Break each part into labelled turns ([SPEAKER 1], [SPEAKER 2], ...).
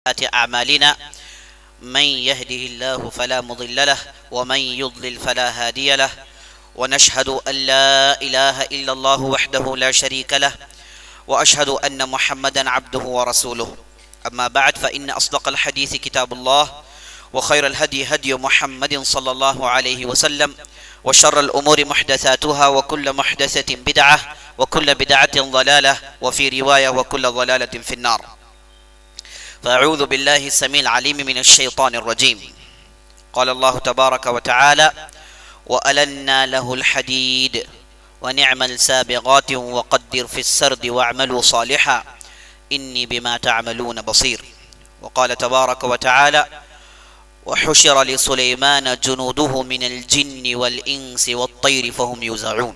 [SPEAKER 1] أعمالنا من يهده الله فلا مضل له ومن يضلل فلا هادي له ونشهد أن لا إله إلا الله وحده لا شريك له وأشهد أن محمدا عبده ورسوله أما بعد فإن أصدق الحديث كتاب الله وخير الهدي هدي محمد صلى الله عليه وسلم وشر الأمور محدثاتها وكل محدثة بدعة وكل بدعة ضلالة وفي رواية وكل ضلالة في النار. فأعوذ بالله السميع العليم من الشيطان الرجيم. قال الله تبارك وتعالى: وألنا له الحديد ونعم السابغات وقدر في السرد واعملوا صالحا إني بما تعملون بصير. وقال تبارك وتعالى: وحشر لسليمان جنوده من الجن والإنس والطير فهم يوزعون.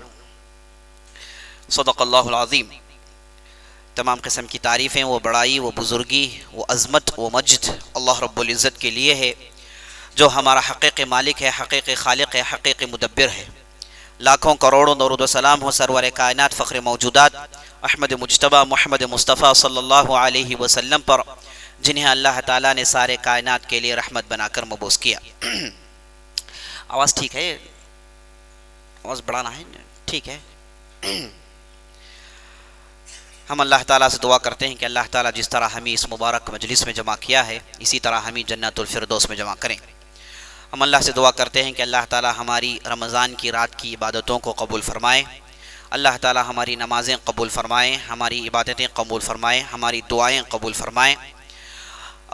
[SPEAKER 1] صدق اللہ العظیم. تمام قسم کی تعریفیں، وہ بڑائی، وہ بزرگی، وہ عظمت، وہ مجد اللہ رب العزت کے لیے ہے، جو ہمارا حقیقی مالک ہے، حقیقی خالق ہے، حقیقی مدبر ہے. لاکھوں کروڑوں درود و سلام ہو سرور کائنات فخر موجودات احمد مجتبیٰ محمد مصطفیٰ صلی اللہ علیہ وسلم پر، جنہیں اللہ تعالیٰ نے سارے کائنات کے لیے رحمت بنا کر مبعوث کیا. آواز ٹھیک ہے؟ آواز بڑھانا ہے؟ ٹھیک ہے. ہم اللہ تعالیٰ سے دعا کرتے ہیں کہ اللہ تعالیٰ جس طرح ہمیں اس مبارک مجلس میں جمع کیا ہے، اسی طرح ہمیں جنت الفردوس میں جمع کریں. ہم اللہ سے دعا کرتے ہیں کہ اللہ تعالیٰ ہماری رمضان کی رات کی عبادتوں کو قبول فرمائے، اللہ تعالیٰ ہماری نمازیں قبول فرمائیں، ہماری عبادتیں قبول فرمائیں، ہماری دعائیں قبول فرمائیں،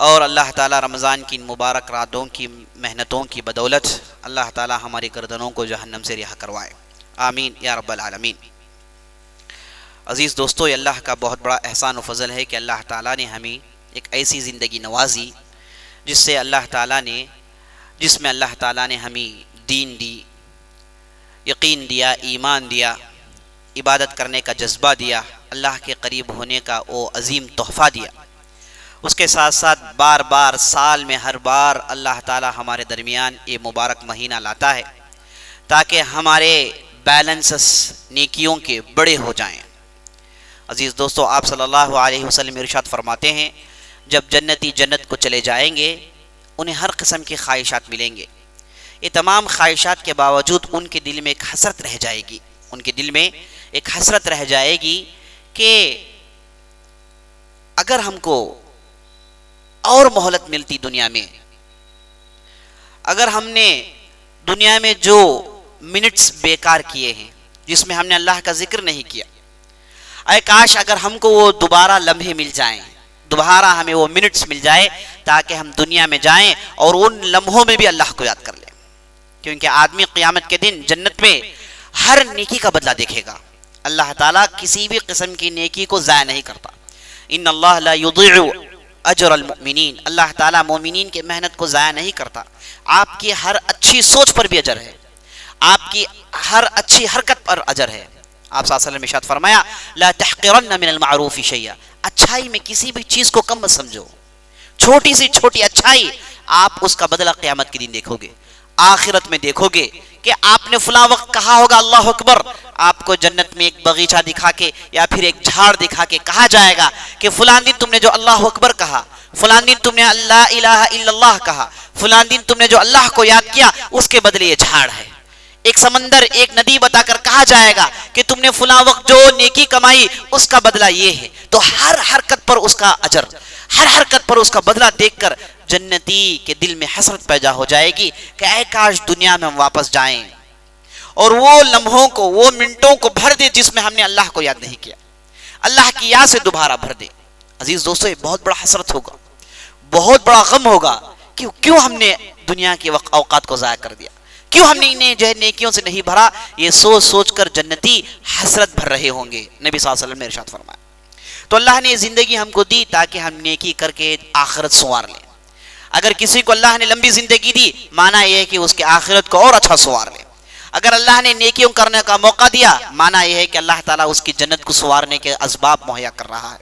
[SPEAKER 1] اور اللہ تعالیٰ رمضان کی مبارک راتوں کی محنتوں کی بدولت اللہ تعالیٰ ہماری گردنوں کو جہنم سے رہا کروائے. آمین یا رب العالمین. عزیز دوستو، یہ اللہ کا بہت بڑا احسان و فضل ہے کہ اللہ تعالیٰ نے ہمیں ایک ایسی زندگی نوازی جس میں اللہ تعالیٰ نے ہمیں دین دی، یقین دیا، ایمان دیا، عبادت کرنے کا جذبہ دیا، اللہ کے قریب ہونے کا وہ عظیم تحفہ دیا. اس کے ساتھ ساتھ بار بار سال میں ہر بار اللہ تعالیٰ ہمارے درمیان یہ مبارک مہینہ لاتا ہے تاکہ ہمارے بیلنسز نیکیوں کے بڑے ہو جائیں. عزیز دوستو، آپ صلی اللہ علیہ وسلم ارشاد فرماتے ہیں، جب جنتی جنت کو چلے جائیں گے انہیں ہر قسم کی خواہشات ملیں گے. یہ تمام خواہشات کے باوجود ان کے دل میں ایک حسرت رہ جائے گی، ان کے دل میں ایک حسرت رہ جائے گی کہ اگر ہم کو اور مہلت ملتی دنیا میں، اگر ہم نے دنیا میں جو منٹس بیکار کیے ہیں جس میں ہم نے اللہ کا ذکر نہیں کیا، اے کاش اگر ہم کو وہ دوبارہ لمحے مل جائیں، دوبارہ ہمیں وہ منٹس مل جائے تاکہ ہم دنیا میں جائیں اور ان لمحوں میں بھی اللہ کو یاد کر لیں. کیونکہ آدمی قیامت کے دن جنت میں ہر نیکی کا بدلہ دیکھے گا. اللہ تعالیٰ کسی بھی قسم کی نیکی کو ضائع نہیں کرتا. ان اللہ لا یضیع اجر المؤمنین. اللہ تعالیٰ مومنین کی محنت کو ضائع نہیں کرتا. آپ کی ہر اچھی سوچ پر بھی اجر ہے، آپ کی ہر اچھی حرکت پر اجر ہے. آپ صلی اللہ علیہ وسلم نے ارشاد فرمایا: لا تحقرن من المعروف شیئا. اچھائی میں کسی بھی چیز کو کم مت سمجھو. چھوٹی سی چھوٹی اچھائی آپ اس کا بدلہ قیامت کے دن دیکھو گے، آخرت میں دیکھو گے کہ آپ نے فلاں وقت کہا ہوگا اللہ اکبر، آپ کو جنت میں ایک باغیچہ دکھا کے یا پھر ایک جھاڑ دکھا کے کہا جائے گا کہ فلاں دن تم نے جو اللہ اکبر کہا، فلاں دن تم نے لا الہ الا اللہ کہا، فلاں دن تم نے جو اللہ کو یاد کیا، اس کے بدلے یہ جھاڑ ہے. ایک سمندر، ایک ندی بتا کر کہا جائے گا کہ تم نے فلاں وقت جو نیکی کمائی اس کا بدلہ یہ ہے. تو ہر حرکت پر اس کا اجر، ہر حرکت پر اس کا بدلہ دیکھ کر جنتی کے دل میں حسرت پیدا ہو جائے گی کہ اے کاش دنیا میں ہم واپس جائیں اور وہ لمحوں کو، وہ منٹوں کو بھر دے جس میں ہم نے اللہ کو یاد نہیں کیا، اللہ کی یاد سے دوبارہ بھر دے. عزیز دوستو، یہ بہت بڑا حسرت ہوگا، بہت بڑا غم ہوگا کہ کیوں ہم نے دنیا کے اوقات کو ضائع کر دیا، کیوں ہم نے انہیں جو ہے نیکیوں سے نہیں بھرا. یہ سوچ سوچ کر جنتی حسرت بھر رہے ہوں گے. نبی صلی اللہ علیہ وسلم نے ارشاد فرمایا. تو اللہ نے یہ زندگی ہم کو دی تاکہ ہم نیکی کر کے آخرت سنوار لیں. اگر کسی کو اللہ نے لمبی زندگی دی، معنی یہ ہے کہ اس کے آخرت کو اور اچھا سنوار لیں. اگر اللہ نے نیکیوں کرنے کا موقع دیا، معنی یہ ہے کہ اللہ تعالیٰ اس کی جنت کو سنوارنے کے اسباب مہیا کر رہا ہے.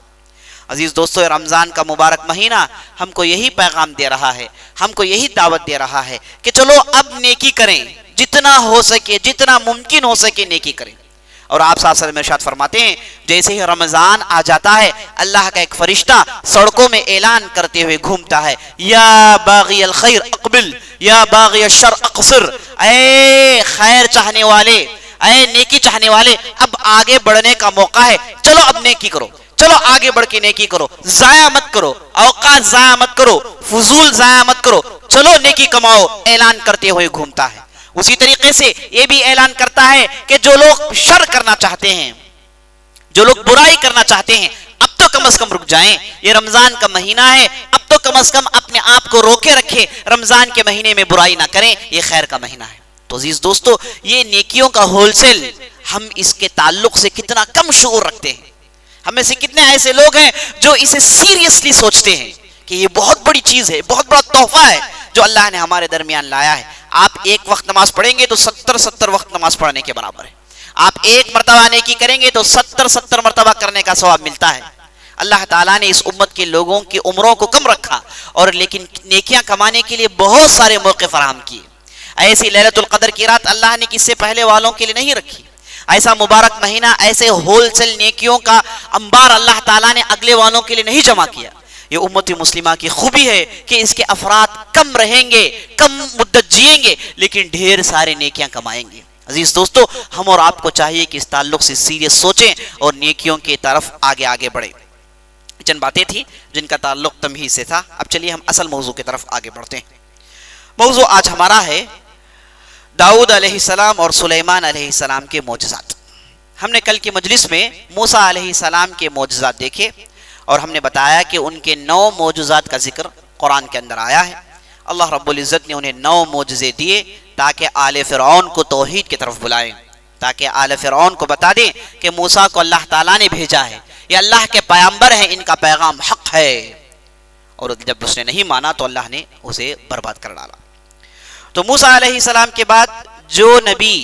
[SPEAKER 1] عزیز دوستو، رمضان کا مبارک مہینہ ہم کو یہی پیغام دے رہا ہے، ہم کو یہی دعوت دے رہا ہے کہ چلو اب نیکی کریں، جتنا ہو سکے، جتنا ممکن ہو سکے نیکی کریں. اور آپ صلی اللہ علیہ وسلم ارشاد فرماتے ہیں جیسے ہی رمضان آ جاتا ہے اللہ کا ایک فرشتہ سڑکوں میں اعلان کرتے ہوئے گھومتا ہے یا باغی الخیر اقبل یا باغی الشر اقصر، اے خیر چاہنے والے، اے نیکی چاہنے والے، اب آگے بڑھنے کا موقع ہے، چلو اب نیکی کرو، چلو آگے بڑھ کے نیکی کرو، ضائع مت کرو، اوقات ضائع مت کرو، فضول ضائع مت کرو، چلو نیکی کماؤ، اعلان کرتے ہوئے گھومتا ہے۔ اسی طریقے سے یہ بھی اعلان کرتا ہے کہ جو لوگ شر کرنا چاہتے ہیں، جو لوگ برائی کرنا چاہتے ہیں، اب تو کم از کم رک جائیں، یہ رمضان کا مہینہ ہے، اب تو کم از کم اپنے آپ کو روکے رکھے، رمضان کے مہینے میں برائی نہ کریں، یہ خیر کا مہینہ ہے۔ تو عزیز دوستو، یہ نیکیوں کا ہول سیل، ہم اس کے تعلق سے کتنا کم شعور رکھتے ہیں۔ ہم میں سے کتنے ایسے لوگ ہیں جو اسے سیریسلی سوچتے ہیں کہ یہ بہت بڑی چیز ہے، بہت بڑا تحفہ ہے جو اللہ نے ہمارے درمیان لایا ہے۔ آپ ایک وقت نماز پڑھیں گے تو 70 وقت نماز پڑھنے کے برابر ہے۔ آپ ایک مرتبہ نیکی کریں گے تو 70 مرتبہ کرنے کا ثواب ملتا ہے۔ اللہ تعالیٰ نے اس امت کے لوگوں کی عمروں کو کم رکھا، اور لیکن نیکیاں کمانے کے لیے بہت سارے موقع فراہم کیے۔ ایسی لیلۃ القدر کی رات اللہ نے کس سے پہلے والوں کے لیے نہیں رکھی، ایسا مبارک مہینہ، ایسے ہول سیل نیکیوں کا انبار اللہ تعالیٰ نے اگلے والوں کے لیے نہیں جمع کیا۔ یہ امت مسلمہ کی خوبی ہے کہ اس کے افراد کم رہیں گے، کم مدت جئیں گے، لیکن ڈھیر سارے نیکیاں کمائیں گے۔ عزیز دوستو، ہم اور آپ کو چاہیے کہ اس تعلق سے سیریس سوچیں اور نیکیوں کی طرف آگے بڑھیں۔ چند باتیں تھیں جن کا تعلق تمہید سے تھا، اب چلیے ہم اصل موضوع کی طرف آگے بڑھتے ہیں۔ موضوع آج ہمارا ہے داؤد علیہ السلام اور سلیمان علیہ السلام کے معجزات۔ ہم نے کل کی مجلس میں موسیٰ علیہ السلام کے معجزات دیکھے، اور ہم نے بتایا کہ ان کے 9 معجزات کا ذکر قرآن کے اندر آیا ہے۔ اللہ رب العزت نے انہیں 9 معجزے دیے تاکہ آل فرعون کو توحید کی طرف بلائیں، تاکہ آل فرعون کو بتا دیں کہ موسیٰ کو اللہ تعالیٰ نے بھیجا ہے، یہ اللہ کے پیغمبر ہیں، ان کا پیغام حق ہے۔ اور جب اس نے نہیں مانا تو اللہ نے اسے برباد کر ڈالا۔ تو موسیٰ علیہ السلام کے بعد جو نبی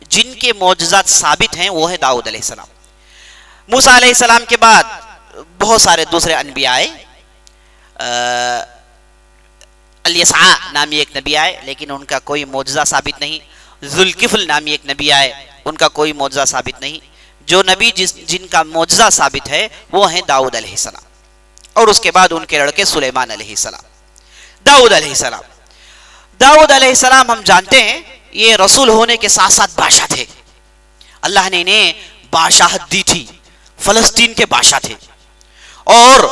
[SPEAKER 1] جن کے معجزات ثابت ہیں وہ ہے داؤد علیہ السلام۔ موسیٰ علیہ السلام کے بعد بہت سارے دوسرے انبیاء آئے، الیسع نامی ایک نبی آئے لیکن ان کا کوئی معجزہ ثابت نہیں، ذوالکفل نامی ایک نبی آئے، ان کا کوئی معجزہ ثابت نہیں۔ جو نبی جن کا معجزہ ثابت ہے وہ ہیں داؤد علیہ السلام، اور اس کے بعد ان کے لڑکے سلیمان علیہ السلام۔ داؤد علیہ السلام، داؤد علیہ السلام ہم جانتے ہیں یہ رسول ہونے کے ساتھ ساتھ بادشاہ تھے۔ اللہ نے انہیں بادشاہت دی تھی، فلسطین کے بادشاہ تھے، اور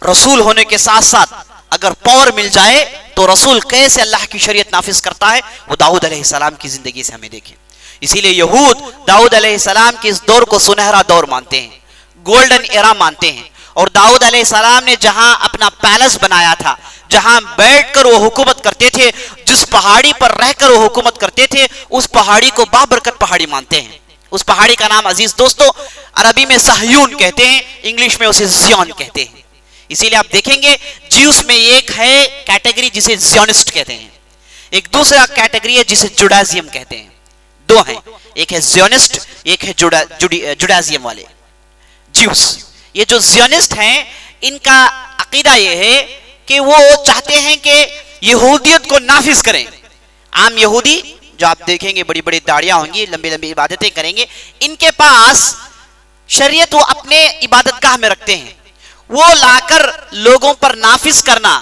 [SPEAKER 1] رسول ہونے کے ساتھ ساتھ اگر پاور مل جائے تو رسول کیسے اللہ کی شریعت نافذ کرتا ہے وہ داؤد علیہ السلام کی زندگی سے ہمیں دیکھیں۔ اسی لیے یہود داؤد علیہ السلام کے اس دور کو سنہرا دور مانتے ہیں، گولڈن ایرا مانتے ہیں، اور داؤد علیہ السلام نے جہاں اپنا پیلس بنایا تھا، جہاں بیٹھ کر وہ حکومت کرتے تھے، جس پہاڑی پر رہ کر وہ حکومت کرتے تھے، اس پہاڑی کو بابرکت پہاڑی مانتے ہیں۔ اس پہاڑی کا نام عزیز دوستو عربی میں صہیون کہتے ہیں، انگلش میں اسے زیون کہتے ہیں۔ اسی لیے آپ دیکھیں گے جیوس میں ایک ہے کیٹیگری جسے زیونسٹ کہتے ہیں، ایک دوسرا کیٹیگری ہے جسے جوڈائزم کہتے ہیں۔ دو ہیں، ایک ہے زیونسٹ، ایک ہے جوڈائزم والے جیوس۔ یہ جو زیونسٹ ہیں ان کا عقیدہ یہ ہے کہ وہ چاہتے ہیں کہ یہودیت کو نافذ کریں۔ عام یہودی جو آپ دیکھیں گے بڑی بڑی داڑیاں ہوں گی، لمبی لمبی عبادتیں کریں گے، ان کے پاس شریعت وہ اپنے عبادت گاہ میں رکھتے ہیں، وہ لا کر لوگوں پر نافذ کرنا،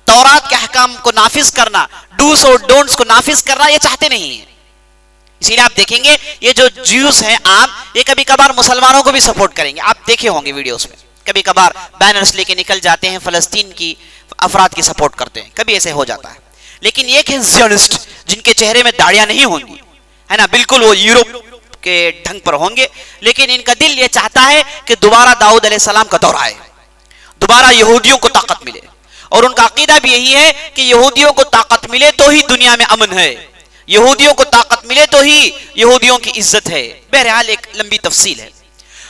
[SPEAKER 1] تورات کے احکام کو نافذ کرنا، ڈوز اور ڈونٹس کو نافذ کرنا یہ چاہتے نہیں ہیں۔ اسی لیے آپ دیکھیں گے یہ جو جیوس ہیں عام، یہ کبھی کبھار مسلمانوں کو بھی سپورٹ کریں گے، آپ دیکھے ہوں گے ویڈیوز میں، کبھی کبھار بینرز لے کے نکل جاتے ہیں، فلسطین کی افراد کی سپورٹ کرتے ہیں، کبھی ایسے ہو جاتا ہے۔ لیکن ایک ہے زیونسٹ جن کے چہرے میں داڑیاں نہیں ہوں گی، ہے نا، بالکل وہ یورپ کے ڈھنگ پر ہوں گے، لیکن ان کا دل یہ چاہتا ہے کہ دوبارہ داؤد علیہ السلام کا دور آئے، دوبارہ یہودیوں کو طاقت ملے، اور ان کا عقیدہ بھی یہی ہے کہ یہودیوں کو طاقت ملے تو ہی دنیا میں امن ہے، یہودیوں کو طاقت ملے تو ہی یہودیوں کی عزت ہے۔ بہرحال ایک لمبی تفصیل ہے۔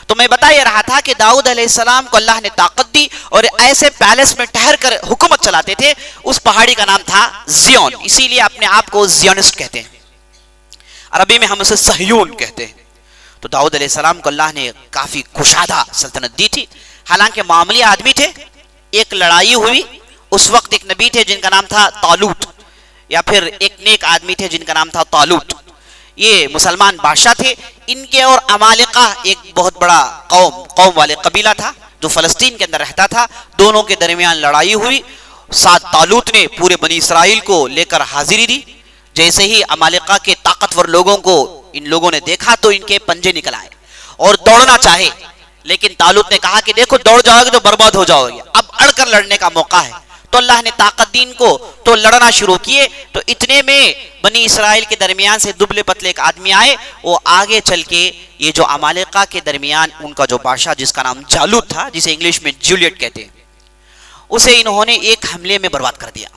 [SPEAKER 1] تو میں بتا یہ رہا تھا کہ داؤد علیہ السلام کو اللہ نے طاقت دی اور ایسے پیلس میں ٹھہر کر حکومت چلاتے تھے، اس پہاڑی کا نام تھا زیون، اسی لیے اپنے آپ کو زیونسٹ کہتے ہیں، عربی میں ہم اسے صہیون کہتے ہیں۔ تو داؤد علیہ السلام کو اللہ نے کافی کشادہ سلطنت دی تھی، حالانکہ معمولی آدمی تھے۔ ایک لڑائی ہوئی، اس وقت ایک نبی تھے جن کا نام تھا طالوت، یا پھر ایک نیک آدمی تھے جن کا نام تھا طالوت۔ یہ مسلمان بادشاہ تھے، ان کے اور عمالقہ ایک بہت بڑا قوم والے قبیلہ تھا جو فلسطین کے اندر رہتا تھا، دونوں کے درمیان لڑائی ہوئی۔ ساتھ طالوت نے پورے بنی اسرائیل کو لے کر حاضری دی۔ جیسے ہی عمالقہ کے طاقتور لوگوں کو ان لوگوں نے دیکھا تو ان کے پنجے نکل آئے اور دوڑنا چاہے، لیکن طالوت نے کہا کہ دیکھو دوڑ جاؤ گے تو برباد ہو جاؤ گے، اب اڑ کر لڑنے کا موقع ہے۔ تو اللہ نے طاقت دی ان کو، تو لڑنا شروع کیے۔ تو اتنے میں بنی اسرائیل کے درمیان سے دبلے پتلے ایک آدمی آئے، وہ آگے چل کے یہ جو عمالقہ کے درمیان ان کا جو بادشاہ جس کا نام جالوت تھا، جسے انگلش میں جولیٹ کہتے ہیں، اسے انہوں نے ایک حملے میں برباد کر دیا۔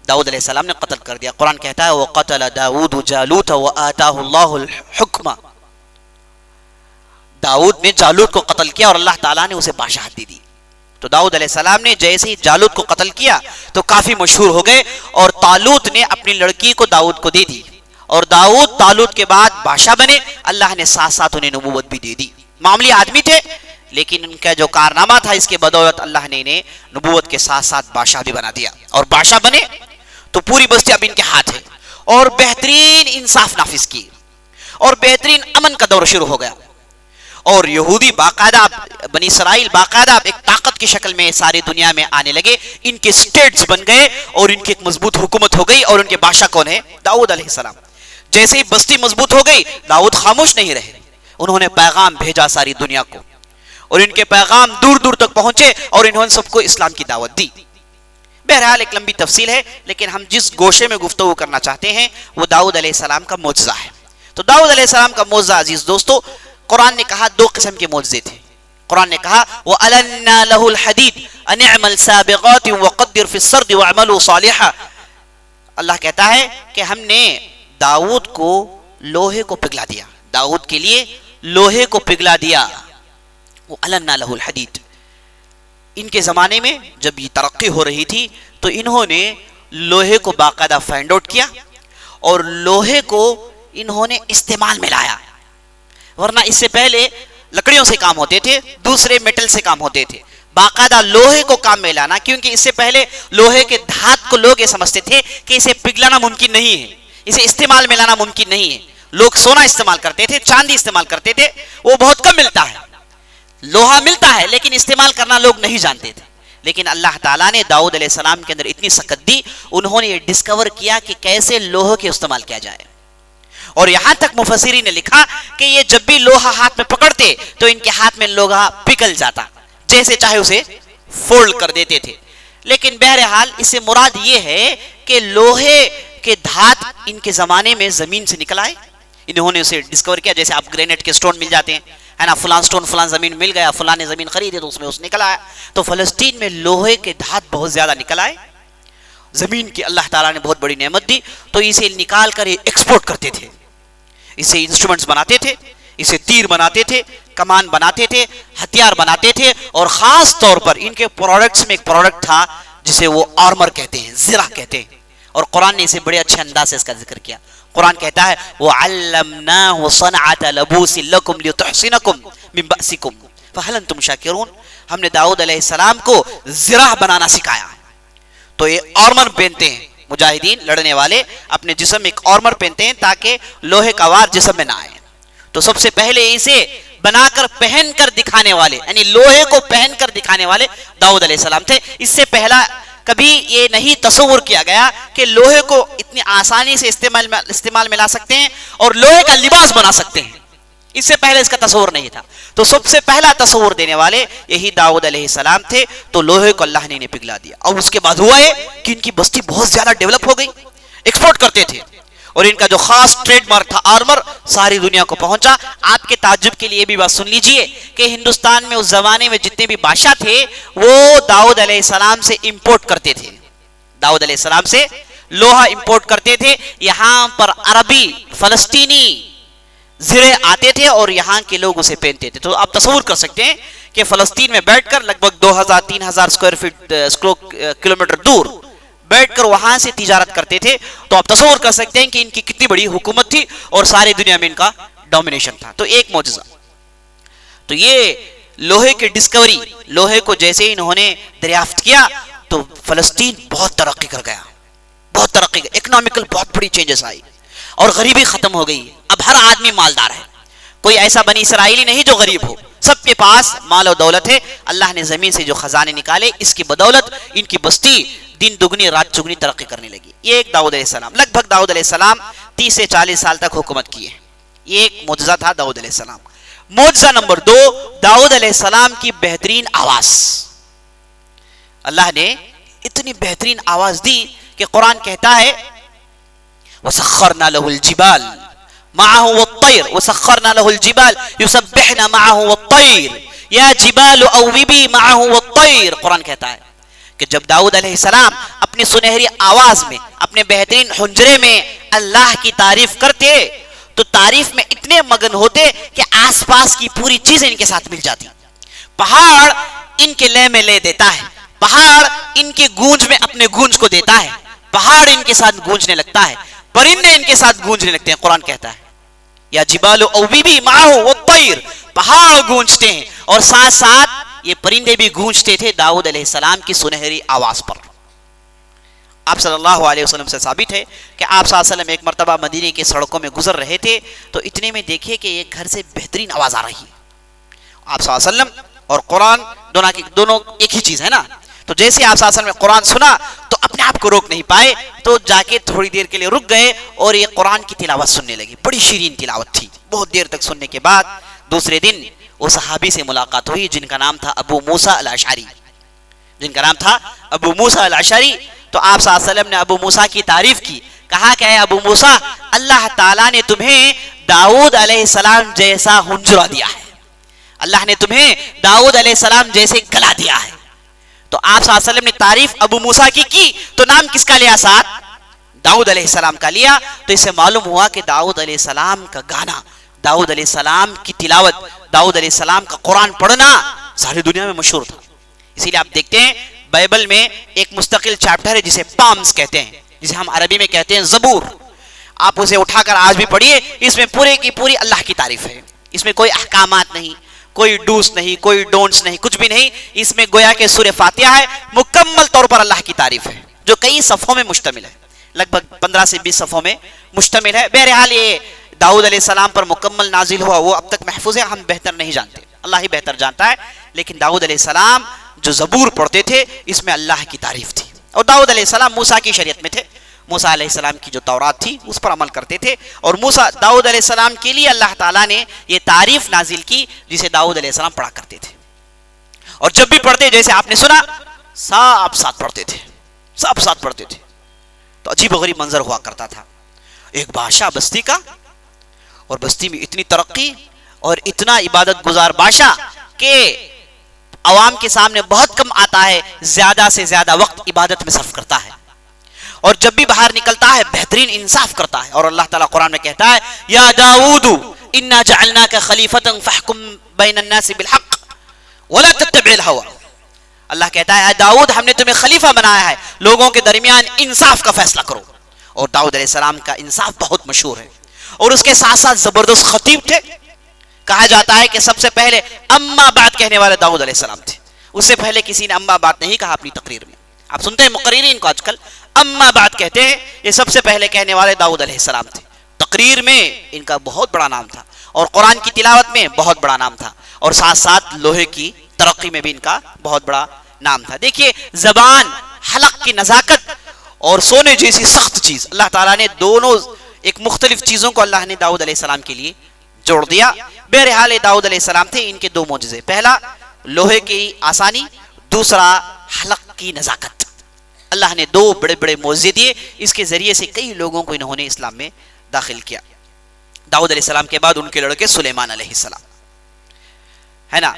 [SPEAKER 1] داؤد علیہ السلام نے قتل کر دیا۔ قرآن کہتا ہے وَقَتَلَ دَاوُودُ جَالُوتَ وَآتَاهُ اللَّهُ الْحُكْمَ، داؤد نے جالوت کو قتل کیا اور اللہ تعالیٰ نے اسے بادشاہت دی۔ تو داؤد علیہ السلام نے جیسے ہی جالوت کو قتل کیا تو کافی مشہور ہو گئے، اور طالوت نے اپنی لڑکی کو داؤد کو دے دی، اور داؤد طالوت کے بعد بادشاہ بنے۔ اللہ نے ساتھ ساتھ انہیں نبوت بھی دے دی۔ معمولی آدمی تھے، لیکن ان کا جو کارنامہ تھا اس کے بدولت اللہ نے انہیں نبوت کے ساتھ ساتھ بادشاہ بھی بنا دیا، اور بادشاہ بنے تو پوری بستی اب ان کے ہاتھ ہے، اور بہترین انصاف نافذ کی، اور بہترین امن کا دور شروع ہو گیا۔ اور یہودی باقاعدہ بنی اسرائیل باقاعدہ ایک طاقت کی شکل میں ساری دنیا میں آنے لگے، ان کے سٹیٹس بن گئے اور ان کی ایک مضبوط حکومت ہو گئی، اور ان کے بادشاہ کون ہے؟ داؤد علیہ السلام۔ جیسے ہی بستی مضبوط ہو گئی، داؤد خاموش نہیں رہے، انہوں نے پیغام بھیجا ساری دنیا کو، اور ان کے پیغام دور دور تک پہنچے، اور انہوں نے سب کو اسلام کی دعوت دی۔ بہرحال ایک لمبی تفصیل ہے، لیکن ہم جس گوشے میں گفتگو کرنا چاہتے ہیں وہ داؤد علیہ السلام کا معجزہ ہے۔ تو داؤد علیہ السلام کا معجزہ عزیز دوستو، قرآن نے کہا دو قسم کے معجزے تھے۔ قرآن نے کہا وَأَلَنَّا لَهُ الْحَدِيدَ أَنِ اعْمَلْ سَابِغَاتٍ وَقَدِّرْ فِي السَّرْدِ وَاعْمَلُوا صَالِحًا، اللہ کہتا ہے کہ ہم نے داؤد کو لوہے کو پگھلا دیا، داؤد کے لیے لوہے کو پگھلا دیا۔ وَأَلَنَّا لَهُ الْحَدِيدَ، ان کے زمانے میں جب یہ ترقی ہو رہی تھی تو انہوں نے لوہے کو باقاعدہ فائنڈ آؤٹ کیا، اور لوہے کو انہوں نے استعمال میں لایا، ورنہ اس سے پہلے لکڑیوں سے کام ہوتے تھے، دوسرے میٹل سے کام ہوتے تھے، باقاعدہ لوہے کو کام میں لانا، کیونکہ اس سے پہلے لوہے کے دھات کو لوگ یہ سمجھتے تھے کہ اسے پگھلانا ممکن نہیں ہے، اسے استعمال میں لانا ممکن نہیں ہے۔ لوگ سونا استعمال کرتے تھے، چاندی استعمال کرتے تھے، وہ بہت کم ملتا ہے، لوہا ملتا ہے لیکن استعمال کرنا لوگ نہیں جانتے تھے۔ لیکن اللہ تعالیٰ نے داؤد علیہ السلام کے اندر اتنی سکت دی، انہوں نے یہ ڈسکور کیا کہ کیسے لوہے کے استعمال کیا جائے، اور یہاں تک مفسرین نے لکھا کہ یہ جب بھی لوہا ہاتھ میں پکڑتے تو ان کے ہاتھ میں لوہا پگھل جاتا، جیسے چاہے اسے فولڈ کر دیتے تھے۔ لیکن بہرحال اس سے مراد یہ ہے کہ لوہے کے دھات ان کے زمانے میں زمین سے نکل آئے، انہوں نے اسے ڈسکور کیا، جیسے آپ گرینیٹ کے سٹون مل جاتے ہیں، ہے نا، فلان سٹون فلان زمین مل گیا، فلان نے زمین خریدی تو اس میں اس نکل آیا۔ تو فلسطین میں لوہے کے دھات بہت زیادہ نکل آئے، زمین کی اللہ تعالیٰ نے بہت بڑی نعمت دی، تو اسے نکال کر ایکسپورٹ کرتے تھے، اسے انسٹرومنٹس بناتے تھے، اسے تیر بناتے تھے، کمان بناتے تھے، ہتھیار بناتے تھے، اور خاص طور پر ان کے پروڈکٹس میں ایک پروڈکٹ تھا جسے وہ آرمر کہتے ہیں، زرہ کہتے ہیں، اور قرآن نے اسے بڑے اچھے انداز سے اس کا ذکر کیا۔ قرآن کہتا ہے وَعَلَّمْنَاهُ صَنْعَةَ لَبُوسٍ لَكُمْ لِتُحْصِنَكُمْ مِنْ بَأْسِكُمْ فَهَلْ أَنْتُمْ شَاكِرُونَ، ہم نے داؤد علیہ السلام کو زرہ بنانا سکھایا۔ تو یہ آرمر پہنتے ہیں، مجاہدین لڑنے والے اپنے جسم میں ایک آرمر پہنتے ہیں تاکہ لوہے کا وار جسم میں نہ آئے۔ تو سب سے پہلے اسے بنا کر پہن کر دکھانے والے، یعنی لوہے کو پہن کر دکھانے والے داؤد علیہ السلام تھے۔ اس سے پہلا کبھی یہ نہیں تصور کیا گیا کہ لوہے کو اتنی آسانی سے استعمال میں لا سکتے ہیں اور لوہے کا لباس بنا سکتے ہیں، اس سے پہلے اس کا تصور نہیں تھا۔ تو سب سے پہلا تصور دینے والے یہی داؤد علیہ السلام تھے۔ تو لوہے کو اللہ نے انہیں پگھلا دیا، اور اس کے بعد ہوا ہے کہ ان کی بستی بہت زیادہ ڈیولپ ہو گئی، ایکسپورٹ کرتے تھے، اور ان کا جو خاص ٹریڈ مارک تھا آرمر ساری دنیا کو پہنچا۔ آپ کے تعجب کے لیے بھی بات سن لیجئے کہ ہندوستان میں اس زمانے میں جتنے بھی بادشاہ تھے وہ داؤد علیہ السلام سے امپورٹ کرتے تھے، داؤد علیہ السلام سے لوہا امپورٹ کرتے تھے۔ یہاں پر عربی فلسطینی زرے آتے تھے اور یہاں کے لوگ اسے پہنتے تھے۔ تو آپ تصور کر سکتے ہیں کہ فلسطین میں بیٹھ کر لگ بھگ 2000-3000 کلومیٹر دور بیٹھ کر وہاں سے تجارت کرتے تھے۔ تو آپ تصور کر سکتے ہیں کہ ان کی کتنی بڑی حکومت تھی اور ساری دنیا میں ان کا ڈومینیشن تھا۔ تو ایک معجزہ تو یہ لوہے کی ڈسکوری، لوہے کو جیسے انہوں نے دریافت کیا تو فلسطین بہت ترقی کر گیا، بہت ترقی، اکنامیکل بہت بڑی چینجز آئی، اور غریبی ختم ہو گئی. اب ہر آدمی مالدار ہے. کوئی ایسا بنی اسرائیلی نہیں جو غریب ہو. سب کے پاس مال و دولت ہے. اللہ نے زمین سے جو خزانے نکالے اس کی بدولت ان کی بستی دن دگنی رات چگنی ترقی کرنے لگی. یہ ایک داؤد علیہ السلام. لگ بھگ داؤد علیہ السلام 30 سے 40 سال تک حکومت کی ہے. یہ ایک معجزہ تھا داؤد علیہ السلام. معجزہ نمبر 2، داؤد علیہ السلام کی بہترین آواز. اللہ نے اتنی بہترین آواز دی کہ قرآن کہتا ہے وَسَخَّرْنَا لَهُ الْجِبَالَ مَعَهُ وَالطَّيْرَ وَسَخَّرْنَا لَهُ الْجِبَالَ يُسَبِّحْنَ مَعَهُ وَالطَّيْرَ يَا جِبَالُ أَوِّبِي مَعَهُ وَالطَّيْرَ. قرآن کہتا ہے کہ جب داؤد علیہ السلام اپنی سنہری آواز میں اپنے بہترین حنجرے میں اللہ کی تعریف کرتے تو تعریف میں اتنے مگن ہوتے کہ آس پاس کی پوری چیزیں ان کے ساتھ مل جاتی. پہاڑ ان کے لے میں لے دیتا ہے. پہاڑ ان کی گونج میں اپنے گونج کو دیتا ہے. پہاڑ ان کے ساتھ گونجنے لگتا ہے. پرندے ان کے ساتھ گونجنے لگتے ہیں. قرآن کہتا ہے یا جبال اوبی معه والطیر، پہاڑ گونجتے ہیں اور ساتھ ساتھ یہ پرندے بھی گونجتے تھے داؤد علیہ السلام کی سنہری آواز پر. آپ صلی اللہ علیہ وسلم سے ثابت ہے کہ آپ صلی اللہ علیہ وسلم ایک مرتبہ مدینے کی سڑکوں میں گزر رہے تھے تو اتنے میں دیکھے کہ ایک گھر سے بہترین آواز آ رہی ہے. آپ صلی اللہ علیہ وسلم اور قرآن دونوں ایک ہی چیز ہے نا. تو جیسے آپ صلی اللہ علیہ وسلم نے قرآن سنا تو اپنے آپ کو روک نہیں پائے تو جا کے تھوڑی دیر کے لیے رک گئے اور یہ قرآن کی تلاوت سننے لگے. بڑی شیرین تلاوت تھی. بہت دیر تک سننے کے بعد دوسرے دن وہ صحابی سے ملاقات ہوئی جن کا نام تھا ابو موسیٰ الاشعری. تو آپ صلی اللہ علیہ وسلم نے ابو موسیٰ کی تعریف کی. کہا کہ اے ابو موسیٰ، اللہ تعالیٰ نے تمہیں داؤد علیہ السلام جیسا حنجرہ دیا ہے. اللہ نے تمہیں داؤد علیہ السلام جیسے گلا دیا ہے. تو آپ صلی اللہ علیہ وسلم نے تعریف ابو موسیٰ کی تو نام کس کا لیا؟ ساتھ داؤد علیہ السلام کا لیا. تو اس سے معلوم ہوا کہ داؤد علیہ السلام کا گانا، داؤد علیہ السلام کی تلاوت، داؤد علیہ السلام کا قرآن پڑھنا ساری دنیا میں مشہور تھا. اسی لیے آپ دیکھتے ہیں بائبل میں ایک مستقل چیپٹر ہے جسے پامز کہتے ہیں، جسے ہم عربی میں کہتے ہیں زبور. آپ اسے اٹھا کر آج بھی پڑھیے. اس میں پورے کی پوری اللہ کی تعریف ہے. اس میں کوئی احکامات نہیں، کوئی ڈوز نہیں، کوئی ڈونٹس نہیں، کچھ بھی نہیں. اس میں گویا کہ سورہ فاتحہ ہے، مکمل طور پر اللہ کی تعریف ہے جو کئی صفحوں میں مشتمل ہے. لگ بھگ 15 سے 20 صفحوں میں مشتمل ہے. بہرحال یہ داؤد علیہ السلام پر مکمل نازل ہوا وہ اب تک محفوظ ہے. ہم بہتر نہیں جانتے، اللہ ہی بہتر جانتا ہے. لیکن داؤد علیہ السلام جو زبور پڑھتے تھے اس میں اللہ کی تعریف تھی. اور داؤد علیہ السلام موسیٰ کی شریعت میں تھے. موسیٰ علیہ السلام کی جو تورات تھی اس پر عمل کرتے تھے. اور داؤد علیہ السلام کے لیے اللہ تعالیٰ نے یہ تعریف نازل کی جسے داؤد علیہ السلام پڑھا کرتے تھے. اور جب بھی پڑھتے جیسے آپ نے سنا سب ساتھ پڑھتے تھے، سب ساتھ پڑھتے تھے. تو عجیب و غریب منظر ہوا کرتا تھا. ایک بادشاہ بستی کا، اور بستی میں اتنی ترقی اور اتنا عبادت گزار بادشاہ کہ عوام کے سامنے بہت کم آتا ہے، زیادہ سے زیادہ وقت عبادت میں صرف کرتا ہے. اور جب بھی باہر نکلتا ہے بہترین انصاف کرتا ہے. اور اللہ تعالیٰ قرآن میں کہتا ہے یا داؤد انا جعلناک خلیفۃ فاحکم بین الناس بالحق ولا تتبع الہوى. اللہ کہتا ہے اے داؤد ہم نے تمہیں خلیفہ بنایا ہے، لوگوں کے درمیان انصاف کا فیصلہ کرو. اور داؤد علیہ السلام کا انصاف بہت مشہور ہے. اور اس کے ساتھ ساتھ زبردست خطیب تھے. کہا جاتا ہے کہ سب سے پہلے اما بعد کہنے والے داؤد علیہ السلام تھے. اس سے پہلے کسی نے اما بعد نہیں کہا اپنی تقریر میں. آپ سنتے ہیں مقررین کو آج کل اما بعد کہتے ہیں. یہ سب سے پہلے کہنے والے داؤد علیہ السلام تھے. تقریر میں ان کا بہت بڑا نام تھا اور قرآن کی تلاوت میں بہت بڑا نام تھا. اور ساتھ ساتھ لوہے کی ترقی میں بھی ان کا بہت بڑا نام تھا. دیکھیے زبان، حلق کی نزاکت اور سونے جیسی سخت چیز، اللہ تعالیٰ نے دونوں ایک مختلف چیزوں کو اللہ نے داؤد علیہ السلام کے لیے جوڑ دیا. بہرحال داؤد علیہ السلام تھے. ان کے دو معجزے، پہلا لوہے کی آسانی، دوسرا حلق کی نزاکت. اللہ نے دو بڑے بڑے معجزے دیے. اس کے ذریعے سے کئی لوگوں کو انہوں نے اسلام میں داخل کیا. داؤد علیہ السلام کے بعد ان کے لڑکے سلیمان علیہ السلام ہے نا.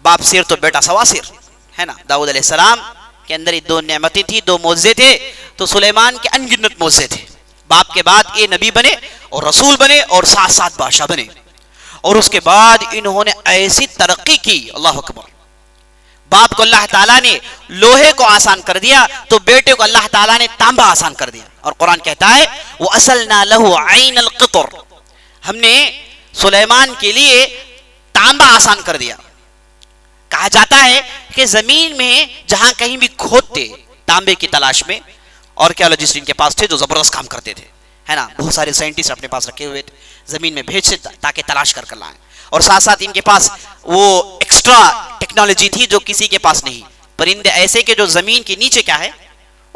[SPEAKER 1] باپ سیر تو بیٹا سوا سیر ہے نا. داؤد علیہ السلام کے اندر دو نعمتیں تھی، دو معجزے تھے. تو سلیمان کے انگنت معجزے تھے. باپ کے بعد یہ نبی بنے اور رسول بنے اور ساتھ ساتھ بادشاہ بنے. اور اس کے بعد انہوں نے ایسی ترقی کی، اللہ اکبر. باپ کو اللہ تعالیٰ نے لوہے کو آسان کر دیا تو بیٹے کو اللہ تعالیٰ نے تانبا آسان کر دیا. اور قرآن کہتا ہے وَأَسَلْنَا لَهُ عَيْنَ الْقِطْرِ، ہم نے سلیمان کے لیے تانبا آسان کر دیا. کہا جاتا ہے کہ زمین میں جہاں کہیں بھی کھودتے تانبے کی تلاش میں، اور کیا لوجسٹ ان کے پاس تھے جو زبردست کام کرتے تھے ہے نا، بہت سارے سائنٹسٹ اپنے پاس رکھے ہوئے تھے، زمین میں بھیجتے تاکہ تلاش کر لائیں، اور ساتھ ساتھ ان کے پاس وہ ایکسٹرا ٹیکنالوجی تھی جو کسی کے پاس نہیں، پرندے ایسے کہ جو زمین کے نیچے کیا ہے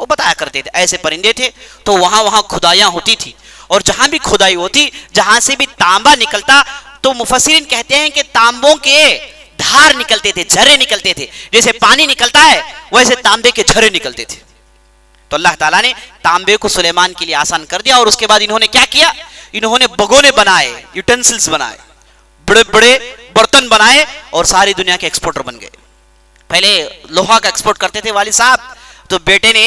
[SPEAKER 1] وہ بتایا کرتے تھے، ایسے پرندے تھے، تو وہاں کھدائیاں ہوتی تھی، اور جہاں بھی کھدائی ہوتی، جہاں سے بھی تانبا نکلتا، تو مفسرین کہتے ہیں کہ تانبوں کے دھار نکلتے تھے، جھرے نکلتے تھے، جیسے پانی نکلتا ہے ویسے تانبے کے جھرے نکلتے تھے۔ تو اللہ تعالیٰ نے تانبے کو سلیمان کے لیے آسان کر دیا، اور اس کے بعد انہوں نے کیا کیا، انہوں نے بگونے بنائے، یوٹینسلز بنائے، بڑے بڑے برتن بنائے، اور ساری دنیا کے ایکسپورٹر بن گئے۔ پہلے لوہا کا ایکسپورٹ کرتے تھے والد صاحب، تو بیٹے نے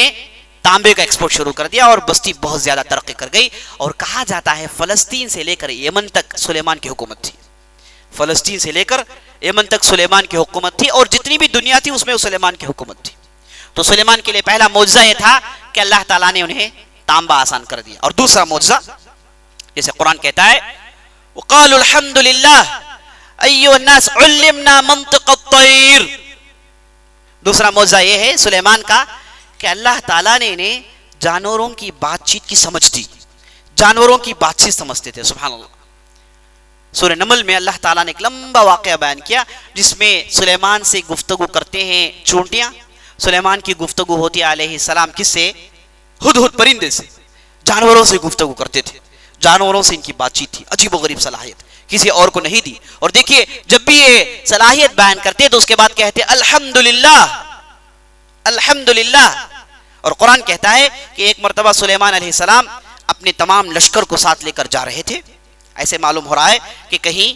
[SPEAKER 1] تانبے کا ایکسپورٹ شروع کر دیا، اور بستی بہت زیادہ ترقی کر گئی، اور کہا جاتا ہے فلسطین سے لے کر یمن تک سلیمان کی حکومت تھی، فلسطین سے لے کر یمن تک سلیمان کی حکومت تھی، اور جتنی بھی دنیا تھی اس میں سلیمان کی حکومت تھی۔ تو سلیمان کے لیے پہلا معجزہ یہ تھا کہ اللہ تعالیٰ نے انہیں تانبا آسان کر دیا، اور دوسرا معجزہ جیسے قرآن کہتا ہے وقالوا الحمد للہ ایھا الناس علمنا منطق الطیر، دوسرا معجزہ یہ ہے سلیمان کا کہ اللہ تعالیٰ نے انہیں جانوروں کی بات چیت کی سمجھ دی، جانوروں کی بات چیت سمجھتے تھے۔ سبحان اللہ، سورہ نمل میں اللہ تعالیٰ نے ایک لمبا واقعہ بیان کیا جس میں سلیمان سے گفتگو کرتے ہیں چونٹیاں، سلیمان کی گفتگو ہوتی ہے علیہ السلام کس سے، ہدہد پرندے سے، جانوروں سے گفتگو کرتے تھے، جانوروں سے ان کی بات چیت تھی، عجیب و غریب صلاحیت، کسی اور کو نہیں دی۔ اور دیکھیے جب بھی یہ صلاحیت بیان کرتے تو اس کے بعد کہتے الحمدللہ الحمدللہ۔ اور قرآن کہتا ہے کہ ایک مرتبہ سلیمان علیہ السلام اپنے تمام لشکر کو ساتھ لے کر جا رہے تھے، ایسے معلوم ہو رہا ہے کہ کہیں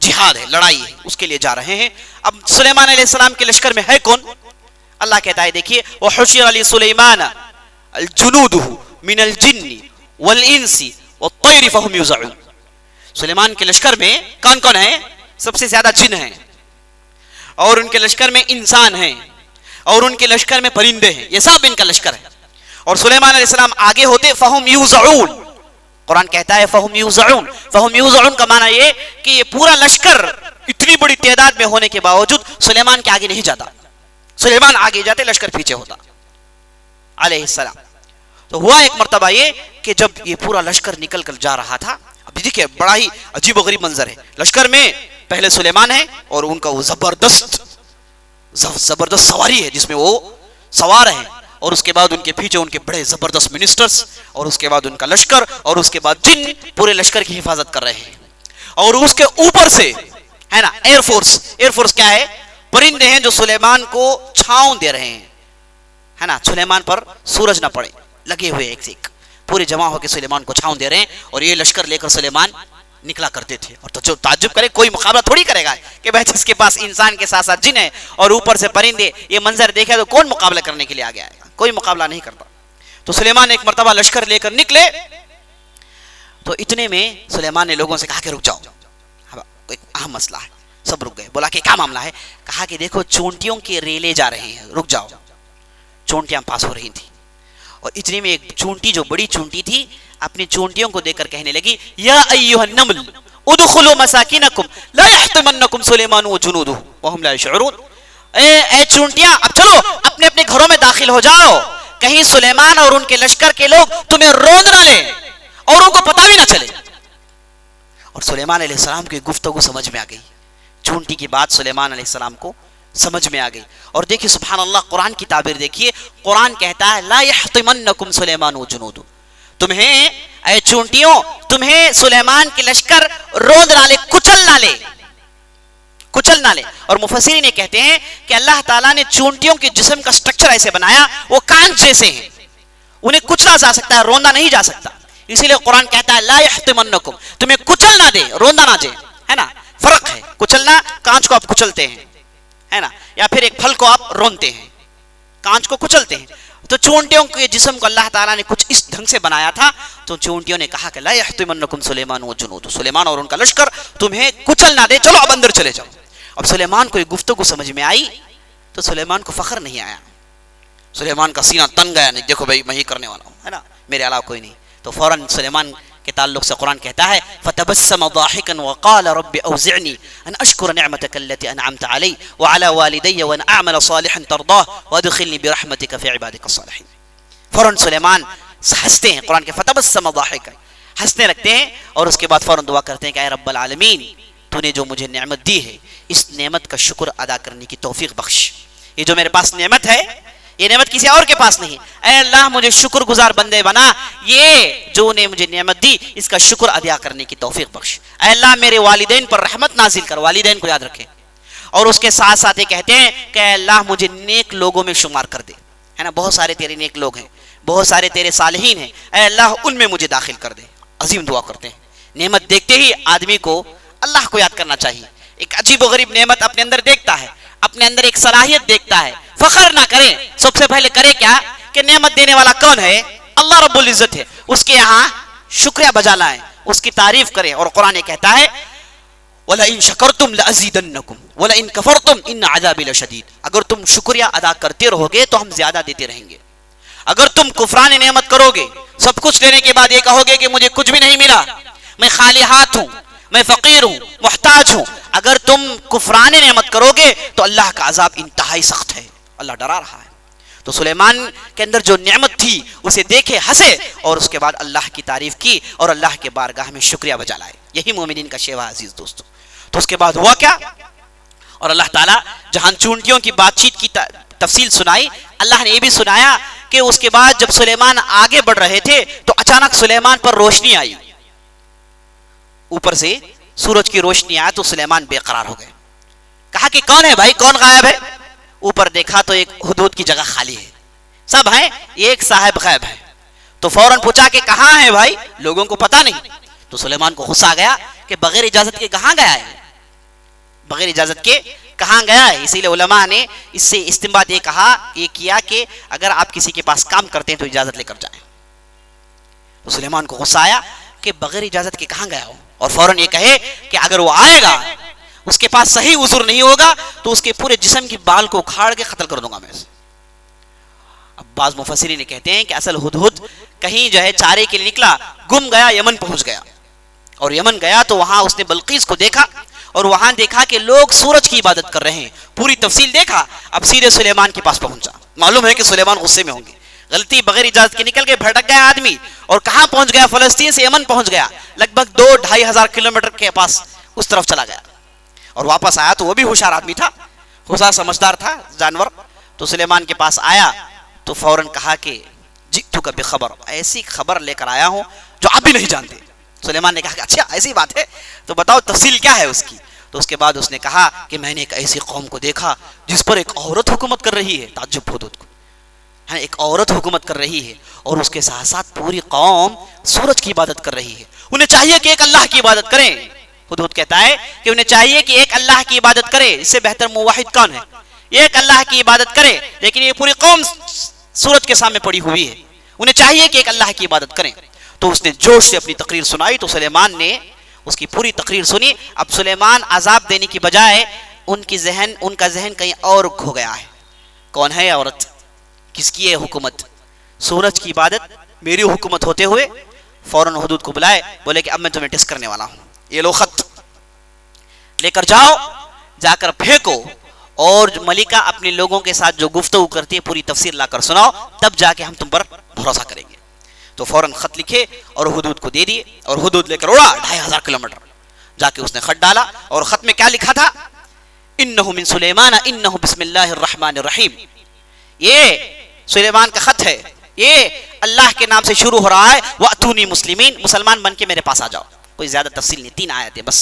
[SPEAKER 1] جہاد ہے، لڑائی ہے، اس کے لیے جا رہے ہیں۔ اب سلیمان علیہ السلام کے لشکر میں ہے کون؟ اللہ کہتا ہے دیکھیے وحشر لسلیمان الجنودہ من الجن والانس والطیر فهم یوزعون، سلیمان کے لشکر میں کون کون ہے؟ سب سے زیادہ جن ہیں، اور ان کے لشکر میں انسان ہیں، اور ان کے لشکر میں پرندے ہیں، یہ سب ان کا لشکر ہے۔ اور سلیمان علیہ السلام آگے ہوتے فهم یوزعون، قرآن کہتا ہے فهم یوزعون، فهم یوزعون کا معنی یہ کہ یہ پورا لشکر اتنی بڑی تعداد میں ہونے کے باوجود سلیمان کے آگے نہیں جاتا، سلیمان آگے جاتے لشکر پیچھے ہوتا علیہ السلام۔ تو ہوا ایک مرتبہ یہ کہ جب یہ پورا لشکر نکل کر جا رہا تھا، اب دیکھیں بڑا ہی عجیب و غریب منظر ہے، لشکر میں پہلے سلیمان ہے اور ان کا وہ زبردست سواری ہے جس میں وہ سوار ہیں، اور اس کے بعد ان کے پیچھے ان کے بڑے زبردست منسٹرز، اور اس کے بعد ان کا لشکر، اور اس کے بعد جن پورے لشکر کی حفاظت کر رہے ہیں، اور اس کے اوپر سے ہے نا ایئر فورس، ایئر فورس کیا ہے؟ پرندے ہیں جو سلیمان کو چھاؤں دے رہے ہیں، ہے نا، سلیمان پر سورج نہ پڑے، لگے ہوئے ایک سے ایک پورے جمع ہو کے سلیمان کو چھاؤں دے رہے ہیں، اور یہ لشکر لے کر سلیمان نکلا کرتے تھے۔ اور تو جو تعجب کرے کوئی مقابلہ تھوڑی کرے گا کہ بھائی جس کے پاس انسان کے ساتھ ساتھ جن ہے اور اوپر سے پرندے، یہ منظر دیکھے تو کون مقابلہ کرنے کے لیے آگے آئے گا؟ کوئی مقابلہ نہیں کرتا۔ تو سلیمان ایک مرتبہ لشکر لے کر نکلے، تو اتنے میں سلیمان نے لوگوں سے کہا کہ رک جاؤ، ایک اہم مسئلہ ہے، سب رک گئے۔ بولا کہ کیا معاملہ ہے؟ کہا کہ دیکھو چونٹیوں کے ریلے جا رہے ہیں، رک جاؤ۔ چونٹیاں پاس ہو رہی تھیں، اور اتنے میں ایک چونٹی جو بڑی چونٹی تھی اپنی چونٹیوں کو دیکھ کر کہنے لگی یا ایھا النمل ادخلوا مساکنکم لا یحطمنکم سلیمان وجنودہ وهم لا یشعرون، اے چونٹیاں اب چلو اپنے اپنے گھروں میں داخل ہو جاؤ، کہیں سلیمان اور ان کے لشکر کے لوگ تمہیں روند نہ لیں اور ان کو پتہ بھی نہ چلے۔ اور سلیمان علیہ السلام کی گفتگو سمجھ میں آ گئی، چونٹی کی بات سلیمان علیہ السلام کو سمجھ میں آ گئی۔ اور دیکھیے سبحان اللہ، قرآن کی تعبیر دیکھیے، قرآن کہتا ہے لا یحطمنکم سلیمان وجنودہ، تمہیں اے چونٹیوں، تمہیں سلیمان کے لشکر روند نہ لے، کچل نہ لے، کچل نہ لے۔ اور مفسرین یہ کہتے ہیں کہ اللہ تعالیٰ نے چونٹیوں کے جسم کا سٹرکچر ایسے بنایا، وہ کانچ جیسے ہیں، انہیں کچلا جا سکتا ہے، روندا نہیں جا سکتا، اسی لیے قرآن کہتا ہے لا یحطمنکم، تمہیں کچل نہ دے، روندا نہ دے، ہے نا، فرق ہے، کچلنا کانچ کو آپ کچلتے ہیں، ہے نا، یا پھر ایک پھل کو آپ رونتے ہیں، کانچ کو کچلتے ہیں۔ تو چونٹیوں کے جسم کو اللہ تعالیٰ نے کچھ اس ڈھنگ سے بنایا تھا، تو چونٹیوں نے کہا کہ لا یحطمنکم سلیمان وجنودہ، سلیمان اور ان کا لشکر تمہیں کچل نہ دے، چلو اب اندر چلے جاؤ۔ اب سلیمان کو یہ گفتگو سمجھ میں آئی تو سلیمان کو فخر نہیں آیا، سلیمان کا سینہ تن گیا، نہیں دیکھو بھائی میں ہی کرنے والا ہوں، ہے نا، میرے علاوہ کوئی نہیں۔ تو فوراً سلیمان کے تعلق سے قرآن کہتا ہے فتبسم ضاحکا وقال رب اوزعنی ان اشکر نعمتک التي انعمت علی وعلى والدی وان اعمل صالحا ترضاه وادخلنی برحمتک فی عبادک الصالحین۔ فوراً سلیمان ہنستے ہیں، قرآن کے فتبسم ضاحکا، ہنسنے لگتے ہیں، اور اس کے بعد فوراً دعا کرتے ہیں کہ اے رب العالمین، تو نے جو مجھے نعمت دی ہے اس نعمت کا شکر ادا کرنے کی توفیق بخش۔ یہ جو میرے پاس نعمت ہے یہ نعمت کسی اور کے پاس نہیں، اے اللہ مجھے شکر گزار بندے بنا، یہ جو نے مجھے نعمت دی اس کا شکر ادا کرنے کی توفیق بخش۔ اے اللہ میرے والدین پر رحمت نازل کر، والدین کو یاد رکھیں، اور اس کے ساتھ ساتھ یہ کہتے ہیں کہ اے اللہ مجھے نیک لوگوں میں شمار کر دے، ہے نا، بہت سارے تیرے نیک لوگ ہیں، بہت سارے تیرے صالحین ہیں، اے اللہ ان میں مجھے داخل کر دے۔ عظیم دعا کرتے ہیں۔ نعمت دیکھتے ہی آدمی کو اللہ کو یاد کرنا چاہیے، ایک عجیب و غریب نعمت اپنے اندر دیکھتا ہے، اپنے اندر ایک صلاحیت دیکھتا ہے، فخر نہ کرے، سب سے پہلے کرے کیا کہ نعمت دینے والا کون ہے؟ اللہ رب العزت ہے، اس کے یہاں شکریہ بجا لائیں، اس کی تعریف کریں، اور قرآن کہتا ہے وَلَئِن شَكَرْتُمْ لَأَزِيدَنَّكُمْ وَلَئِن كَفَرْتُمْ إِنَّ عَذَابِي لَشَدِيدٌ، اگر تم شکریہ ادا کرتے رہو گے تو ہم زیادہ دیتے رہیں گے، اگر تم کفران نعمت کرو گے، سب کچھ لینے کے بعد یہ کہو گے کہ مجھے کچھ بھی نہیں ملا، میں خالی ہاتھ ہوں، میں فقیر ہوں، محتاج ہوں، اگر تم کفران نعمت کرو گے تو اللہ کا عذاب انتہائی سخت ہے، اللہ ڈرا رہا ہے۔ تو سلیمان کے اندر جو نعمت تھی اسے دیکھے، ہنسے، اور اس کے بعد اللہ کی تعریف کی اور اللہ کے بارگاہ میں شکریہ بجا لائے۔ یہی مومنین کا شیوا عزیز دوستو۔ تو اس کے بعد ہوا کیا؟ اور اللہ تعالیٰ جہاں چونٹیوں کی بات چیت کی تفصیل سنائی، اللہ نے یہ بھی سنایا کہ اس کے بعد جب سلیمان آگے بڑھ رہے تھے تو اچانک سلیمان پر روشنی آئی، اوپر سے سورج کی روشنی آئی تو سلیمان بے قرار ہو گئے، کہا کہ کون ہے بھائی، کون غائب ہے؟ اوپر دیکھا تو ایک حدود کی جگہ خالی ہے، سب ہیں، ایک صاحب غائب ہے۔ تو فوراً پوچھا کہ کہاں ہے بھائی، لوگوں کو پتہ نہیں۔ تو سلیمان کو غصہ آ گیا کہ بغیر اجازت کے کہاں گیا ہے، بغیر اجازت کے کہاں گیا ہے۔ اسی لیے علماء نے اس سے استنباط یہ کیا کہ اگر آپ کسی کے پاس کام کرتے ہیں تو اجازت لے کر جائیں۔ تو سلیمان کو غصہ آیا کہ بغیر اجازت کے کہاں گیا ہو، اور فوراً یہ کہے کہ اگر وہ آئے گا، اس کے پاس صحیح عذر نہیں ہوگا تو اس کے پورے جسم کی بال کو اکھاڑ کے قتل کر دوں گا میں اسے۔ اب بعض مفسرین کہتے ہیں کہ اصل ہدہد کہیں جو ہے چارے کے لیے نکلا، گم گیا، یمن پہنچ گیا، اور یمن گیا تو وہاں اس نے بلقیس کو دیکھا، اور وہاں دیکھا کہ لوگ سورج کی عبادت کر رہے ہیں، پوری تفصیل دیکھا، اب سیدھے سلیمان کے پاس پہنچا۔ معلوم ہے کہ سلیمان غصے میں ہوں گے، غلطی بغیر اجازت کے نکل کے بھٹک گیا آدمی، اور کہاں پہنچ گیا؟ فلسطین سے یمن پہنچ گیا، لگ بھگ 2-2.5 ہزار کلومیٹر کے پاس اس طرف چلا گیا، اور واپس آیا تو وہ بھی ہوشیار آدمی تھا، ہوشیار سمجھدار تھا جانور۔ تو سلیمان کے پاس آیا تو فوراً کہا کہ جئتک بخبر، ایسی خبر لے کر آیا ہوں جو آپ بھی نہیں جانتے۔ سلیمان نے کہا کہ اچھا ایسی بات ہے تو بتاؤ تفصیل کیا ہے اس کی۔ تو اس کے بعد اس نے کہا کہ میں نے ایک ایسی قوم کو دیکھا جس پر ایک عورت حکومت کر رہی ہے، تعجب حدود کو، ایک عورت حکومت کر رہی ہے، اور اس کے ساتھ ساتھ پوری قوم سورج کی عبادت کر رہی ہے، انہیں چاہیے کہ ایک اللہ کی عبادت کریں۔ ہدہد کہتا ہے کہ انہیں چاہیے کہ ایک اللہ کی عبادت کرے، اس سے بہتر موحد کون ہے، ایک اللہ کی عبادت کرے، لیکن یہ پوری قوم سورج کے سامنے پڑی ہوئی ہے، انہیں چاہیے کہ ایک اللہ کی عبادت کریں۔ تو اس نے جوش سے اپنی تقریر سنائی، تو سلیمان نے اس کی پوری تقریر سنی۔ اب سلیمان عذاب دینے کی بجائے ان کا ذہن کہیں اور کھو گیا ہے، کون ہے عورت، کس کی ہے حکومت، سورج کی عبادت، میری حکومت ہوتے ہوئے فوراً حدود کو بلائے، بولے کہ اب میں تمہیں ٹیسٹ کرنے والا ہوں، یہ لو خط لے کر جاؤ، جا کر پھینکو، اور ملکہ اپنے لوگوں کے ساتھ جو گفتگو کرتی ہے پوری تفسیر لا کر سناؤ، تب جا کے ہم تم پر بھروسہ کریں گے۔ تو فوراً خط لکھے اور حدود کو دے دیے، اور حدود لے کر اڑا 2.5 کلومیٹر، جا کے اس نے خط ڈالا، اور خط میں کیا لکھا تھا؟ انہ من سلیمان انہ بسم اللہ الرحمن الرحیم، یہ سلیمان کا خط ہے، یہ اللہ کے نام سے شروع ہو رہا ہے، وَأْتُونِي مُسْلِمِينَ، مسلمان بن کے میرے پاس آ جاؤ۔ کوئی زیادہ تفصیل نہیں، 3 آیتیں بس۔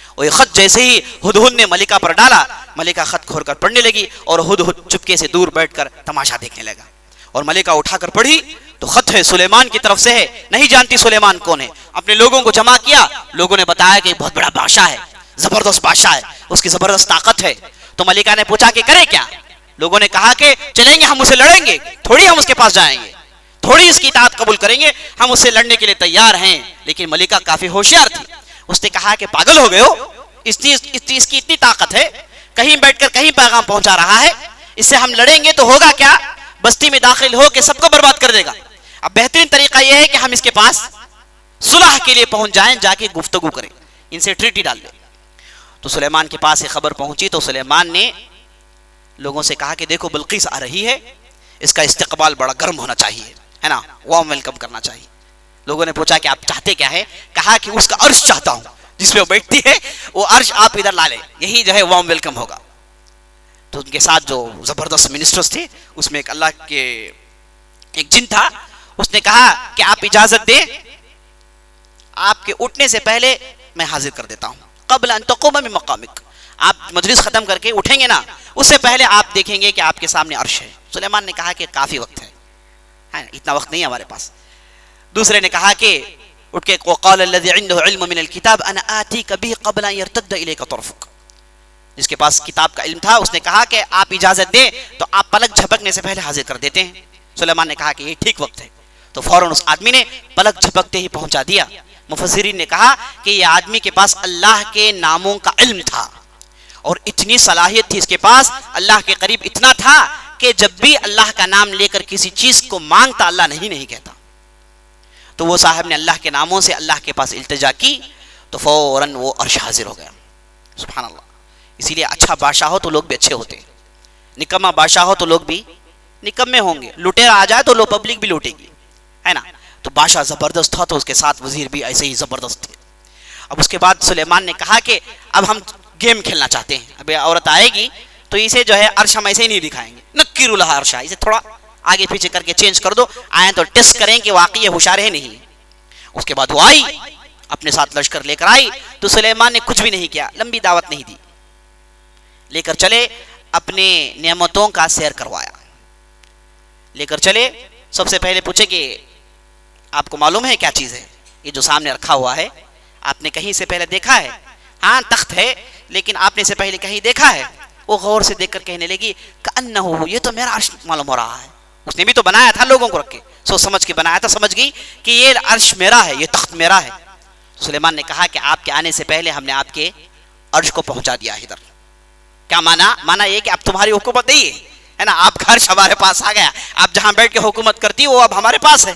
[SPEAKER 1] اور یہ خط جیسے ہی ہدہد نے ملکہ پر ڈالا، ملکہ خط کھول کر پڑھنے لگی، اور ہدہد چپکے سے دور بیٹھ کر تماشا دیکھنے لگا، اور ملکہ اٹھا کر پڑھی تو خط ہے، سلیمان کی طرف سے ہے، نہیں جانتی سلیمان کون ہے۔ اپنے لوگوں کو جمع کیا، لوگوں نے بتایا کہ بہت بڑا بادشاہ ہے، زبردست بادشاہ ہے، اس کی زبردست طاقت ہے۔ تو ملکہ نے پوچھا کہ کرے کیا؟ لوگوں نے کہا کہ چلیں گے، ہم اسے لڑیں گے، تھوڑی ہم اس کے پاس جائیں گے، تھوڑی اس کی اطاعت قبول کریں گے، ہم اس سے لڑنے کے لیے تیار ہیں۔ لیکن ملکہ کافی ہوشیار تھی، اس نے کہا کہ پاگل ہو گئے ہو، اس کی اتنی طاقت ہے، کہیں بیٹھ کر کہیں پیغام پہنچا رہا ہے، اس سے ہم لڑیں گے تو ہوگا کیا؟ بستی میں داخل ہو کے سب کو برباد کر دے گا۔ اب بہترین طریقہ یہ ہے کہ ہم اس کے پاس صلح کے لیے پہنچ جائیں، جا کے گفتگو کریں، ان سے ٹریٹی ڈال دیں۔ تو سلیمان کے پاس یہ خبر پہنچی تو سلیمان نے لوگوں سے کہا کہ دیکھو بلقیس آ رہی ہے، اس کا استقبال بڑا گرم ہونا چاہیے، ہے نا, وارم ویلکم کرنا چاہیے. لوگوں نے پوچھا کہ آپ چاہتے کیا ہے؟ کہا کہ اس کا عرش چاہتا ہوں جس پہ وہ بیٹھتی ہے, وہ عرش آپ ادھر لا لیں, یہی جو ہے وارم ویلکم ہوگا. تو ان کے ساتھ جو زبردست منسٹرز تھے, اس میں ایک اللہ کے ایک جن تھا, اس نے کہا کہ آپ اجازت دیں, آپ کے اٹھنے سے پہلے میں حاضر کر دیتا ہوں. قبل ان تقوم من مقامک, آپ مجلس ختم کر کے اٹھیں گے نا, اس سے پہلے آپ دیکھیں گے کہ آپ کے سامنے عرش ہے. سلیمان نے کہا کہ کافی وقت ہے, اتنا وقت نہیں ہے ہمارے پاس. دوسرے نے کہا کہ اٹھ کے, وقال الذي عنده علم من الكتاب انا آتيك به قبل ان يرتد اليك طرفك, جس کے پاس کتاب کا علم تھا, اس نے کہا کہ آپ اجازت دیں تو آپ پلک جھپکنے سے پہلے حاضر کر دیتے ہیں. سلیمان نے کہا کہ یہ ٹھیک وقت ہے, تو فوراً اس آدمی نے پلک جھپکتے ہی پہنچا دیا. مفسرین نے کہا کہ یہ آدمی کے پاس اللہ کے ناموں کا علم تھا, اور اتنی صلاحیت تھی اس کے پاس, اللہ کے قریب اتنا تھا کہ جب بھی اللہ کا نام لے کر کسی چیز کو مانگتا, اللہ نہیں کہتا. تو وہ صاحب نے اللہ کے ناموں سے اللہ کے پاس التجا کی, تو فوراً وہ عرش حاضر ہو گیا. سبحان اللہ. اسی لیے اچھا بادشاہ ہو تو لوگ بھی اچھے ہوتے ہیں, نکما بادشاہ ہو تو لوگ بھی نکمے ہوں گے. لٹیرا آ جائے تو لوگ پبلک بھی لوٹے گی, ہے نا. تو بادشاہ زبردست تھا, تو اس کے ساتھ وزیر بھی ایسے ہی زبردست تھے. اب اس کے بعد سلیمان نے کہا کہ اب ہم گیم کھیلنا چاہتے ہیں. اب عورت آئے گی تو اسے جو ہے عرش ہم ایسے ہی نہیں دکھائیں گے, نکیر لہا عرشا, اسے تھوڑا آگے پیچھے کر کے چینج کر دو, آئیں تو ٹیسٹ کریں کہ واقعی یہ ہوشیار ہے نہیں. اس کے بعد وہ آئی, اپنے ساتھ لشکر لے کر آئی, تو سلیمان نے کچھ بھی نہیں کیا, لمبی دعوت نہیں دی, لے کر چلے, اپنے نعمتوں کا سیر کروایا. لے کر چلے, سب سے پہلے پوچھے کہ آپ کو معلوم ہے کیا چیز ہے یہ جو سامنے رکھا ہوا ہے؟ آپ نے کہیں سے پہلے دیکھا ہے؟ ہاں تخت ہے, لیکن آپ نے سے پہلے کہیں دیکھا ہے؟ وہ غور سے دیکھ کر کہنے لگی کأنہ, یہ تو میرا عرش معلوم ہو رہا ہے. اس نے بھی تو بنایا تھا لوگوں کو رکھ کے, سوچ سمجھ کے بنایا تھا, سمجھ گئی کہ یہ عرش میرا ہے, یہ تخت میرا ہے. سلیمان نے کہا کہ آپ کے آنے سے پہلے ہم نے آپ کے عرش کو پہنچا دیا ادھر. کیا مانا یہ کہ اب تمہاری حکومت نہیں ہے نا, آپ کا عرش ہمارے پاس آ گیا, آپ جہاں بیٹھ کے حکومت کرتی وہ اب ہمارے پاس ہے,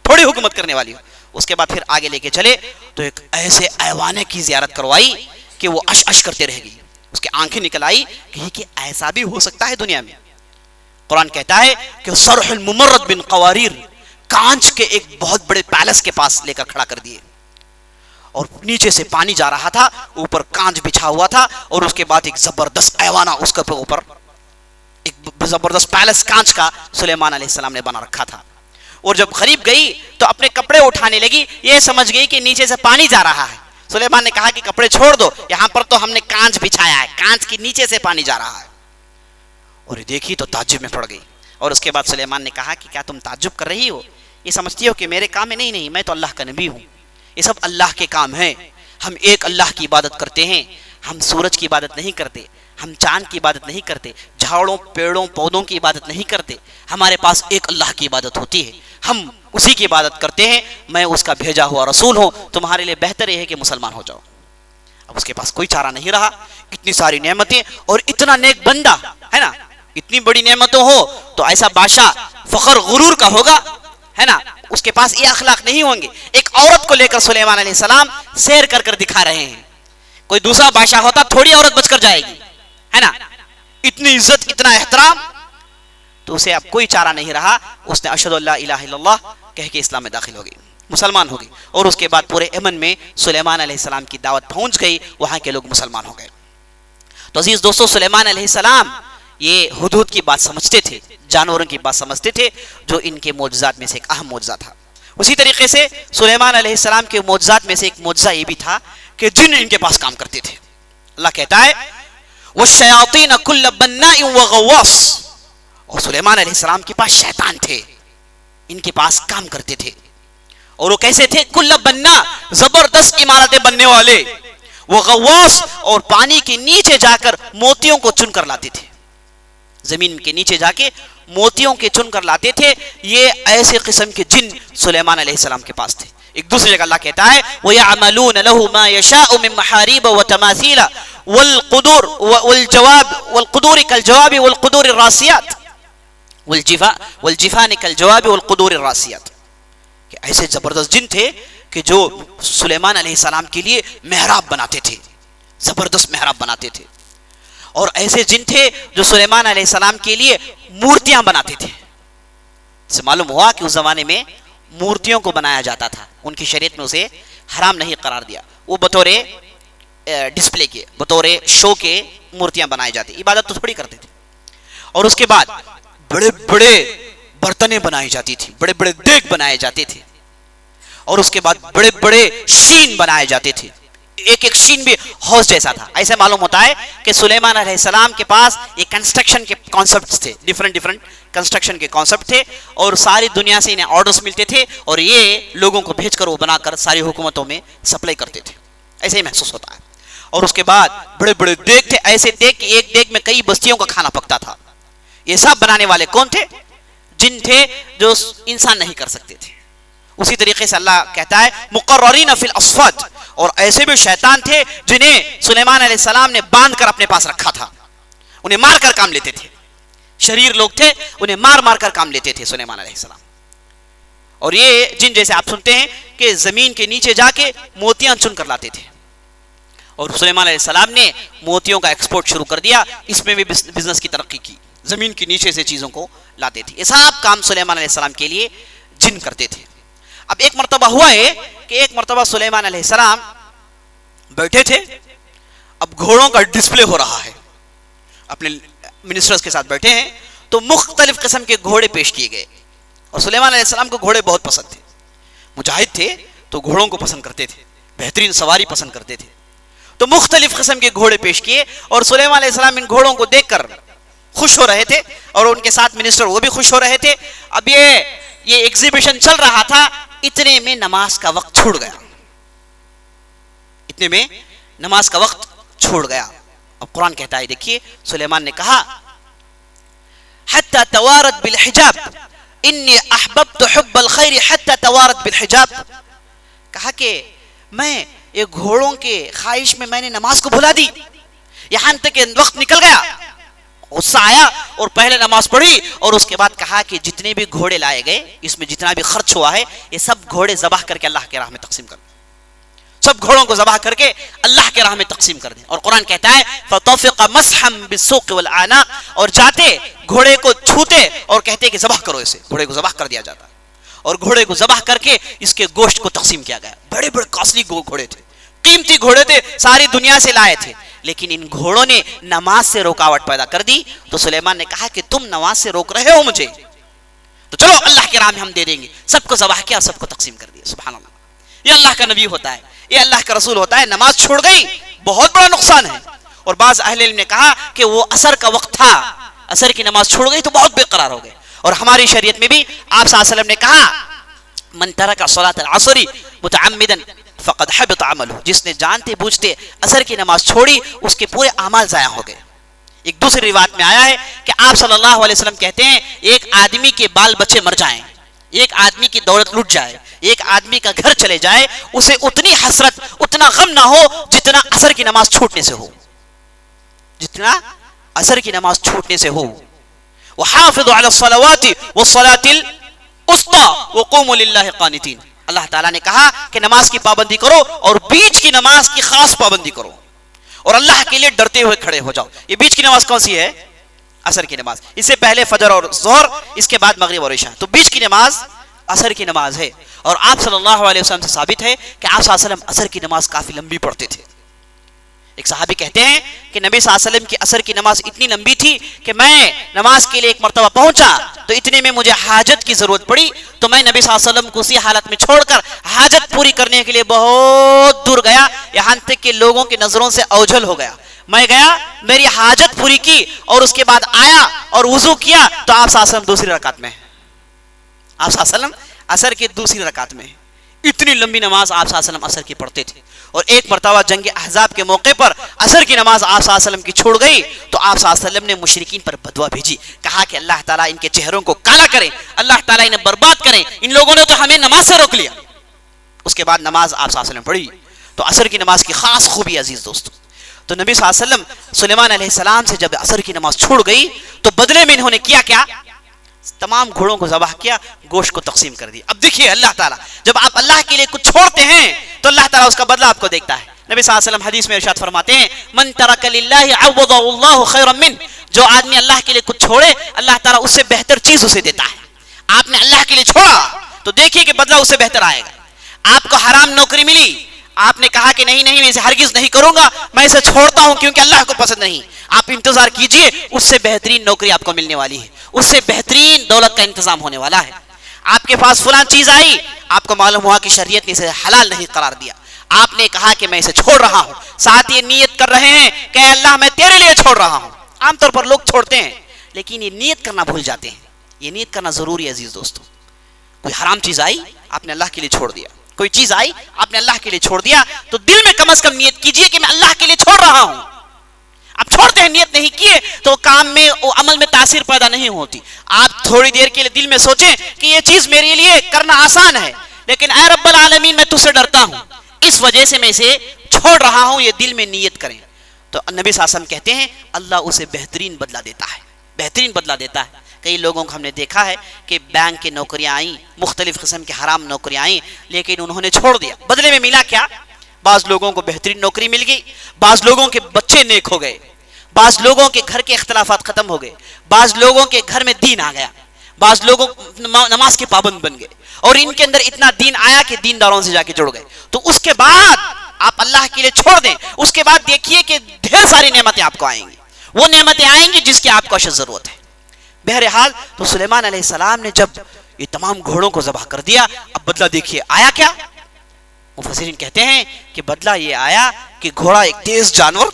[SPEAKER 1] تھوڑی حکومت کرنے والی ہو. اس کے بعد پھر آگے لے کے چلے تو ایک ایسے ایوانے کی زیارت کروائی کہ وہ اش اش کرتے رہ گئی, اس کی آنکھیں نکل آئی کہ ایسا بھی ہو سکتا ہے دنیا میں. قرآن کہتا ہے کہ صرح الممرد بن قواریر, کانچ کے ایک بہت بڑے پیلس کے پاس لے کر کھڑا کر دیے, اور نیچے سے پانی جا رہا تھا, اوپر کانچ بچھا ہوا تھا, اور اس کے بعد ایک زبردست ایوانہ اس کے اوپر ایک زبردست پیلس کانچ کا سلیمان علیہ السلام نے بنا رکھا تھا. اور جب قریب گئی تو اپنے کپڑے اٹھانے لگی, یہ سمجھ گئی کہ نیچے سے پانی جا رہا ہے. سلیمان نے کہا کہ کپڑے چھوڑ دو, یہاں پر تو ہم نے کانچ بچھایا ہے, کانچ کے نیچے سے پانی جا رہا ہے. اور یہ دیکھی تو تعجب میں پڑ گئی. اور اس کے بعد سلیمان نے کہا کہ کیا تم تعجب کر رہی ہو, یہ سمجھتی ہو کہ میرے کام ہے؟ نہیں, میں تو اللہ کا نبی ہوں, یہ سب اللہ کے کام ہیں. ہم ایک اللہ کی عبادت کرتے ہیں, ہم سورج کی عبادت نہیں کرتے, ہم چاند کی عبادت نہیں کرتے, جھاڑوں پیڑوں پودوں کی عبادت نہیں کرتے. ہمارے پاس ایک اللہ کی عبادت ہوتی ہے, ہم اسی کی عبادت کرتے ہیں. میں اس کا بھیجا ہوا رسول ہوں, تمہارے لیے بہتر یہ ہے کہ مسلمان ہو جاؤ. اب اس کے پاس کوئی چارہ نہیں رہا, اتنی ساری نعمتیں اور اتنا نیک بندہ ہے نا, اتنی بڑی نعمتوں ہو تو ایسا بادشاہ فخر غرور کا ہوگا, ہے نا, اس کے پاس یہ اخلاق نہیں ہوں گے. ایک عورت کو لے کر سلیمان علیہ السلام سیر کر کر دکھا رہے ہیں. کوئی دوسرا بادشاہ ہوتا تھوڑی عورت بچ کر جائے گی, ہے نا, اتنی عزت اتنا احترام. تو اسے اب کوئی چارہ نہیں رہا, اس نے اشہد اللہ الہ الا اللہ کہہ کے اسلام میں داخل ہو گئی, مسلمان ہو گئی. اور اس کے بعد پورے یمن میں سلیمان علیہ السلام کی دعوت پہنچ گئی, وہاں کے لوگ مسلمان ہو گئے. تو عزیز دوستو, سلیمان علیہ السلام یہ حدود کی بات سمجھتے تھے, جانوروں کی بات سمجھتے تھے, جو ان کے معجزات میں سے ایک اہم معجزہ تھا. اسی طریقے سے سلیمان علیہ السلام کے معجزات میں سے ایک معجزہ یہ بھی تھا کہ جن ان کے پاس کام کرتے تھے. اللہ کہتا ہے والشیاطین کل بناء وغواص, اور سلیمان علیہ السلام کے پاس شیطان تھے, ان کے پاس کام کرتے تھے. اور وہ کیسے تھے؟ کل بناء, زبردست عمارتیں بننے والے, وغواص, اور پانی کے نیچے جا کر موتیوں کو چن کر لاتے تھے, زمین کے نیچے جا کے موتیوں کے چن کر لاتے تھے. یہ ایسے قسم کے جن سلیمان علیہ السلام کے پاس تھے. ایک دوسری جگہ اللہ کہتا ہے وَيَعْمَلُونَ لَهُ مَا يَشَاءُ مِن مَحَارِيبَ وَتَمَاثِيلَ وَالْقُدُورِ وَالْقُدُورِ كَالْجَوَابِ وَالْقُدُورِ الرَّاسِيَاتِ وَالْجِفَانِ كَالْجَوَابِ وَالْقُدُورِ الرَّاسِيَاتِ. کہ ایسے زبردست جن تھے کہ جو سلیمان علیہ السلام کے لیے محراب بناتے تھے, زبردست محراب بناتے تھے. اور ایسے جن تھے جو سلیمان علیہ السلام کے لیے مورتیاں بناتے تھے, اس سے معلوم ہوا کہ اس زمانے میں مورتیوں کو بنایا جاتا تھا، ان کی شریعت میں اسے حرام نہیں قرار دیا، وہ بطور ڈسپلے کے، بطور شو کے مورتیاں بنائی جاتی، عبادت تو تھوڑی کرتے تھے۔ اور اس کے بعد بڑے بڑے برتنیں بنائی جاتی تھی، بڑے بڑے دیگ بنائے جاتے تھے، اور اس کے بعد بڑے بڑے شین بنائے جاتے تھے، ایک ایک شین بھی حوض جیسا تھا۔ ایسے معلوم ہوتا ہے کہ سلیمان علیہ السلام کے پاس یہ کنسٹرکشن کے کانسیپٹس تھے، ڈیفرنٹ کنسٹرکشن کے کانسیپٹ تھے، اور ساری دنیا سے انہیں آرڈرز ملتے تھے، اور یہ لوگوں کو بھیج کر وہ بنا کر ساری حکومتوں میں سپلائی کرتے تھے، ایسے ہی محسوس ہوتا ہے۔ اور اس کے بعد بڑے بڑے دیگ تھے، ایسے دیگ کہ ایک دیگ میں کئی بستیوں کا کھانا پکتا تھا۔ یہ سب بنانے والے کون تھے؟ جن تھے جو انسان نہیں کر سکتے تھے۔ اسی طریقے سے اللہ کہتا ہے مقررین فی الاصفاد، اور ایسے بھی شیطان تھے جنہیں سلیمان علیہ السلام نے باندھ کر اپنے پاس رکھا تھا، انہیں مار کر کام لیتے تھے، شریر لوگ تھے، انہیں مار مار کر کام لیتے تھے سلیمان علیہ السلام۔ اور یہ جن جیسے آپ سنتے ہیں کہ زمین کے نیچے جا کے موتیاں چن کر لاتے تھے، اور سلیمان علیہ السلام نے موتیوں کا ایکسپورٹ شروع کر دیا، اس میں بھی بزنس کی ترقی کی، زمین کے نیچے سے چیزوں کو لاتے تھے۔ یہ سب کام سلیمان علیہ السلام کے لیے جن کرتے تھے۔ اب ایک مرتبہ ہوا ہے کہ ایک مرتبہ سلیمان علیہ السلام بیٹھے تھے، اب گھوڑوں کا ڈسپلے ہو رہا ہے، اپنے منسٹرز کے ساتھ بیٹھے ہیں، تو مختلف قسم کے گھوڑے پیش کیے گئے، اور سلیمان علیہ السلام کو گھوڑے بہت پسند تھے، مجاہد تھے تو گھوڑوں کو پسند کرتے تھے، بہترین سواری پسند کرتے تھے، تو مختلف قسم کے گھوڑے پیش کیے، اور سلیمان علیہ السلام ان گھوڑوں کو دیکھ کر خوش ہو رہے تھے، اور ان کے ساتھ منسٹر وہ بھی خوش ہو رہے تھے۔ اب یہ ایگزیبیشن چل رہا تھا، اتنے میں نماز کا وقت چھوڑ گیا، اتنے میں نماز کا وقت چھوڑ گیا۔ اب قرآن کہتا ہے، دیکھیے سلیمان نے کہا حتی توارت بالحجاب انی احببت حب الخیر حتی توارت بالحجاب، کہا کہ میں یہ گھوڑوں کے خواہش میں نے نماز کو بھلا دی، یہاں تک کہ وقت نکل گیا، غصہ آیا اور پہلے نماز پڑھی، اور اس کے بعد کہا کہ جتنے بھی گھوڑے لائے گئے، اس میں جتنا بھی خرچ ہوا ہے، یہ سب گھوڑے ذبح کر کے اللہ کے راہ میں تقسیم کر دیں، سب گھوڑوں کو ذبح کر کے اللہ کے راہ میں تقسیم کر دیں۔ اور قرآن کہتا ہے فطفق مسحا بالسوق والاعناق، اور جاتے گھوڑے کو چھوتے اور کہتے کہ ذبح کرو اسے، گھوڑے کو ذبح کر دیا جاتا، اور گھوڑے کو ذبح کر کے اس کے گوشت کو تقسیم کیا گیا۔ بڑے بڑے کاسٹلی گھوڑے تھے، قیمتی گھوڑے تھے، ساری دنیا سے لائے تھے، لیکن ان گھوڑوں نے نماز سے رکاوٹ پیدا کر دی، تو سلیمان نے کہا کہ تم نماز سے روک رہے ہو مجھے، تو چلو اللہ کے راہ میں ہم دے دیں گے۔ سب کو ذبح کیا اور سب کو تقسیم کر دیا۔ سبحان اللہ، یہ اللہ کا نبی ہوتا ہے، یہ اللہ کا رسول ہوتا ہے۔ نماز چھوڑ گئی، بہت بڑا نقصان ہے۔ اور بعض اہل علم نے کہا کہ وہ عصر کا وقت تھا، عصر کی نماز چھوڑ گئی تو بہت بے قرار ہو گئے۔ اور ہماری شریعت میں بھی آپ صلی اللہ علیہ وسلم نے کہا من ترک صلاۃ العصر متعمدا فقد حبط عمله، جس نے جانتے بوجھتے عصر کی نماز چھوڑی اس کے پورے اعمال ضائع ہو گئے۔ ایک دوسری روایت میں آیا ہے کہ آپ صلی اللہ علیہ وسلم کہتے ہیں ایک آدمی کے بال بچے مر جائیں، ایک آدمی کی دولت لٹ جائے، ایک آدمی کا گھر چلے جائے، اسے اتنی حسرت، اتنا غم نہ ہو جتنا عصر کی نماز چھوٹنے سے ہو، جتنا عصر کی نماز چھوٹنے سے ہو۔ وحافظوا علی الصلوات والصلاۃ الوسطی وقوموا للہ قانتین، اللہ تعالیٰ نے کہا کہ نماز کی پابندی کرو، اور بیچ کی نماز کی خاص پابندی کرو، اور اللہ کے لیے ڈرتے ہوئے کھڑے ہو جاؤ۔ یہ بیچ کی نماز کون سی ہے؟ عصر کی نماز، اس سے پہلے فجر اور ظہر، اس کے بعد مغرب اور عشاء، تو بیچ کی نماز عصر کی نماز ہے۔ اور آپ صلی اللہ علیہ وسلم سے ثابت ہے کہ آپ صلی اللہ علیہ وسلم عصر کی نماز کافی لمبی پڑھتے تھے۔ ایک صحابی کہتے ہیں کہ نبی صلی اللہ علیہ وسلم کی عصر کی نماز اتنی لمبی تھی کہ میں نماز کے لیے ایک مرتبہ پہنچا تو اتنے میں مجھے حاجت کی ضرورت پڑی، تو میں نبی صلی اللہ علیہ وسلم کو اسی حالت میں چھوڑ کر حاجت پوری کرنے کے لیے بہت دور گیا، یہاں تک کہ لوگوں کی نظروں سے اوجھل ہو گیا۔ میں گیا، میری حاجت پوری کی، اور اس کے بعد آیا اور وضو کیا تو آپ صلی اللہ علیہ وسلم دوسری رکعت میں، آپ صلی اللہ علیہ وسلم عصر کی دوسری رکعت میں، اتنی لمبی نماز آپ صلی اللہ علیہ وسلم عصر کی پڑھتے تھے۔ اور ایک مرتبہ جنگ احزاب کے موقع پر عصر کی نماز آپ صلی اللہ علیہ وسلم کی چھوڑ گئی تو آپ صلی اللہ علیہ وسلم نے مشرکین پر بدعا بھیجی، کہا کہ اللہ تعالیٰ ان کے چہروں کو کالا کرے، اللہ تعالیٰ انہیں برباد کرے، ان لوگوں نے تو ہمیں نماز سے روک لیا۔ اس کے بعد نماز آپ صلی اللہ علیہ وسلم پڑھی، تو عصر کی نماز کی خاص خوبی عزیز دوستو، تو نبی صلی اللہ علیہ وسلم سلیمان علیہ السلام سے جب عصر کی نماز چھوڑ گئی تو بدلے میں انہوں نے کیا تمام گھوڑوں کو ذبح کیا، گوشت کو تقسیم کر دیا۔ اب دیکھیے اللہ تعالیٰ جب آپ اللہ کے لیے کچھ چھوڑتے ہیں تو اللہ تعالیٰ اس کا بدلہ آپ کو دیکھتا ہے۔ نبی صلی اللہ علیہ وسلم حدیث میں ارشاد فرماتے ہیں من ترک للہ عوضہ اللہ خیرا منہ، جو آدمی اللہ کے لیے کچھ چھوڑے اللہ تعالیٰ اس سے بہتر چیز اسے دیتا ہے۔ آپ نے اللہ کے لیے چھوڑا تو دیکھیے کہ بدلہ اسے بہتر آئے گا. آپ کو حرام نوکری ملی, آپ نے کہا کہ نہیں میں اسے ہرگز نہیں کروں گا, میں اسے چھوڑتا ہوں کیونکہ اللہ کو پسند نہیں. آپ انتظار کیجئے, اس سے بہترین نوکری آپ کو ملنے والی ہے, اس سے بہترین دولت کا انتظام ہونے والا ہے. آپ کے پاس فلاں چیز آئی, آپ کو معلوم ہوا کہ شریعت نے اسے حلال نہیں قرار دیا, آپ نے کہا کہ میں اسے چھوڑ رہا ہوں, ساتھ یہ نیت کر رہے ہیں کہ اللہ میں تیرے لیے چھوڑ رہا ہوں. عام طور پر لوگ چھوڑتے ہیں لیکن یہ نیت کرنا بھول جاتے ہیں. یہ نیت کرنا ضروری ہے عزیز دوستو. کوئی حرام چیز آئی, آپ نے اللہ کے لیے چھوڑ دیا, کوئی چیز آئی آپ نے اللہ کے لیے چھوڑ دیا, تو دل میں کم از کم نیت کیجئے کہ میں اللہ کے لیے چھوڑ رہا ہوں. آپ چھوڑتے ہیں, نیت نہیں کیے تو کام میں عمل میں تاثیر پیدا نہیں ہوتی. آپ تھوڑی دیر کے لیے دل میں سوچیں کہ یہ چیز میرے لیے کرنا آسان ہے, لیکن اے رب العالمین میں تجھ سے ڈرتا ہوں, اس وجہ سے میں اسے چھوڑ رہا ہوں, یہ دل میں نیت کریں تو نبی صلی اللہ علیہ وسلم کہتے ہیں اللہ اسے بہترین بدلہ دیتا ہے, بہترین بدلہ دیتا ہے. کئی لوگوں کو ہم نے دیکھا ہے کہ بینک کی نوکریاں آئیں, مختلف قسم کی حرام نوکریاں آئیں, لیکن انہوں نے چھوڑ دیا. بدلے میں ملا کیا؟ بعض لوگوں کو بہترین نوکری مل گئی, بعض لوگوں کے بچے نیک ہو گئے, بعض لوگوں کے گھر کے اختلافات ختم ہو گئے, بعض لوگوں کے گھر میں دین آ گیا, بعض لوگوں نماز کے پابند بن گئے, اور ان کے اندر اتنا دین آیا کہ دینداروں سے جا کے جڑ گئے. تو اس کے بعد آپ اللہ کے لیے چھوڑ دیں, اس کے بعد دیکھیے کہ ڈھیر ساری نعمتیں آپ کو آئیں گی, وہ نعمتیں آئیں گی جس کی آپ کو اشد ضرورت ہے. بہرحال تو سلیمان علیہ السلام نے جب یہ تمام گھوڑوں کو ذبح کر دیا, اب بدلہ دیکھیے آیا کیا. مفسرین کہتے ہیں کہ بدلہ یہ آیا کہ گھوڑا ایک تیز جانور,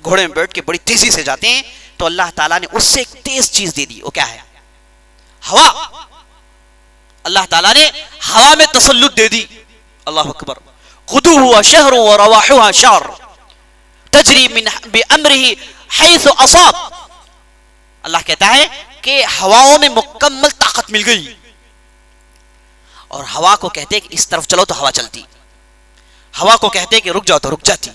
[SPEAKER 1] گھوڑے میں بیٹھ کے بڑی تیزی سے جاتے ہیں, تو اللہ تعالیٰ نے اس سے ایک تیز چیز دے دی. وہ کیا ہے؟ ہوا. اللہ تعالیٰ نے ہوا میں تسلط دے دی. اللہ اکبر. غدوہ شہر ورواحها شہر تجری من بامرہ حیث اصاب. اللہ کہتا ہے کہ ہواؤں میں مکمل طاقت مل گئی, اور ہوا کو کہتے ہیں کہ اس طرف چلو تو ہوا چلتی, ہوا کو کہتے ہیں کہ رک جاؤ تو رک جاتی,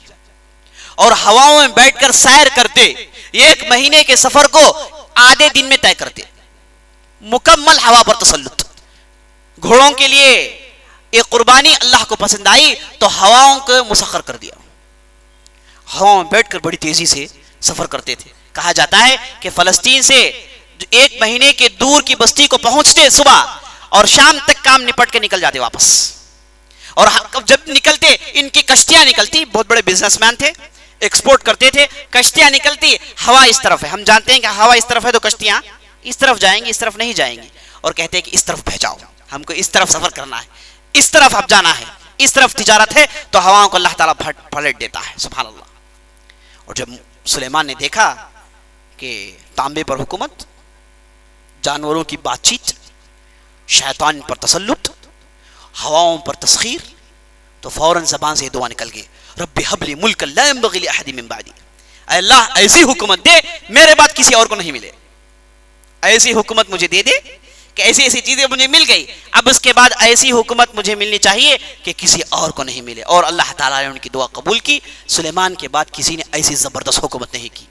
[SPEAKER 1] اور ہواؤں میں بیٹھ کر سیر کرتے, ایک مہینے کے سفر کو آدھے دن میں طے کرتے. مکمل ہوا پر تسلط. گھوڑوں کے لیے ایک قربانی اللہ کو پسند آئی تو ہواؤں کو مسخر کر دیا, ہواؤں میں بیٹھ کر بڑی تیزی سے سفر کرتے تھے. کہا جاتا ہے کہ فلسطین سے ایک مہینے کے دور کی بستی کو پہنچتے صبح, اور شام تک کام نپٹ کے نکل جاتے واپس. اور جب نکلتے ان کی کشتیاں نکلتی, بہت بڑے بزنس مین تھے, ایکسپورٹ کرتے تھے, کشتیاں نکلتی, ہوا اس طرف ہے, ہم جانتے ہیں کہ ہوا اس طرف ہے تو کشتیاں اس طرف جائیں گی, اس طرف نہیں جائیں گی, اور کہتے ہیں کہ اس طرف بھیجاؤ, ہم کو اس طرف سفر کرنا ہے, اس طرف اب جانا ہے, اس طرف تجارت ہے, تو ہواؤں کو اللہ تعالیٰ پلٹ دیتا ہے. سبحان اللہ. اور جب سلیمان نے دیکھا کہ تانبے پر حکومت, جانوروں کی بات چیت, شیطان پر تسلط, ہواؤں پر تسخیر, تو فوراً زبان سے دعا نکل گئی, رب ہب لی ملکا لا ينبغی لأحد من بعدی. اے اللہ ایسی حکومت دے میرے بعد کسی اور کو نہیں ملے, ایسی حکومت مجھے دے دے کہ ایسی ایسی چیزیں مجھے مل گئی, اب اس کے بعد ایسی حکومت مجھے ملنی چاہیے کہ کسی اور کو نہیں ملے. اور اللہ تعالیٰ نے ان کی دعا قبول کی. سلیمان کے بعد کسی نے ایسی زبردست حکومت نہیں کی.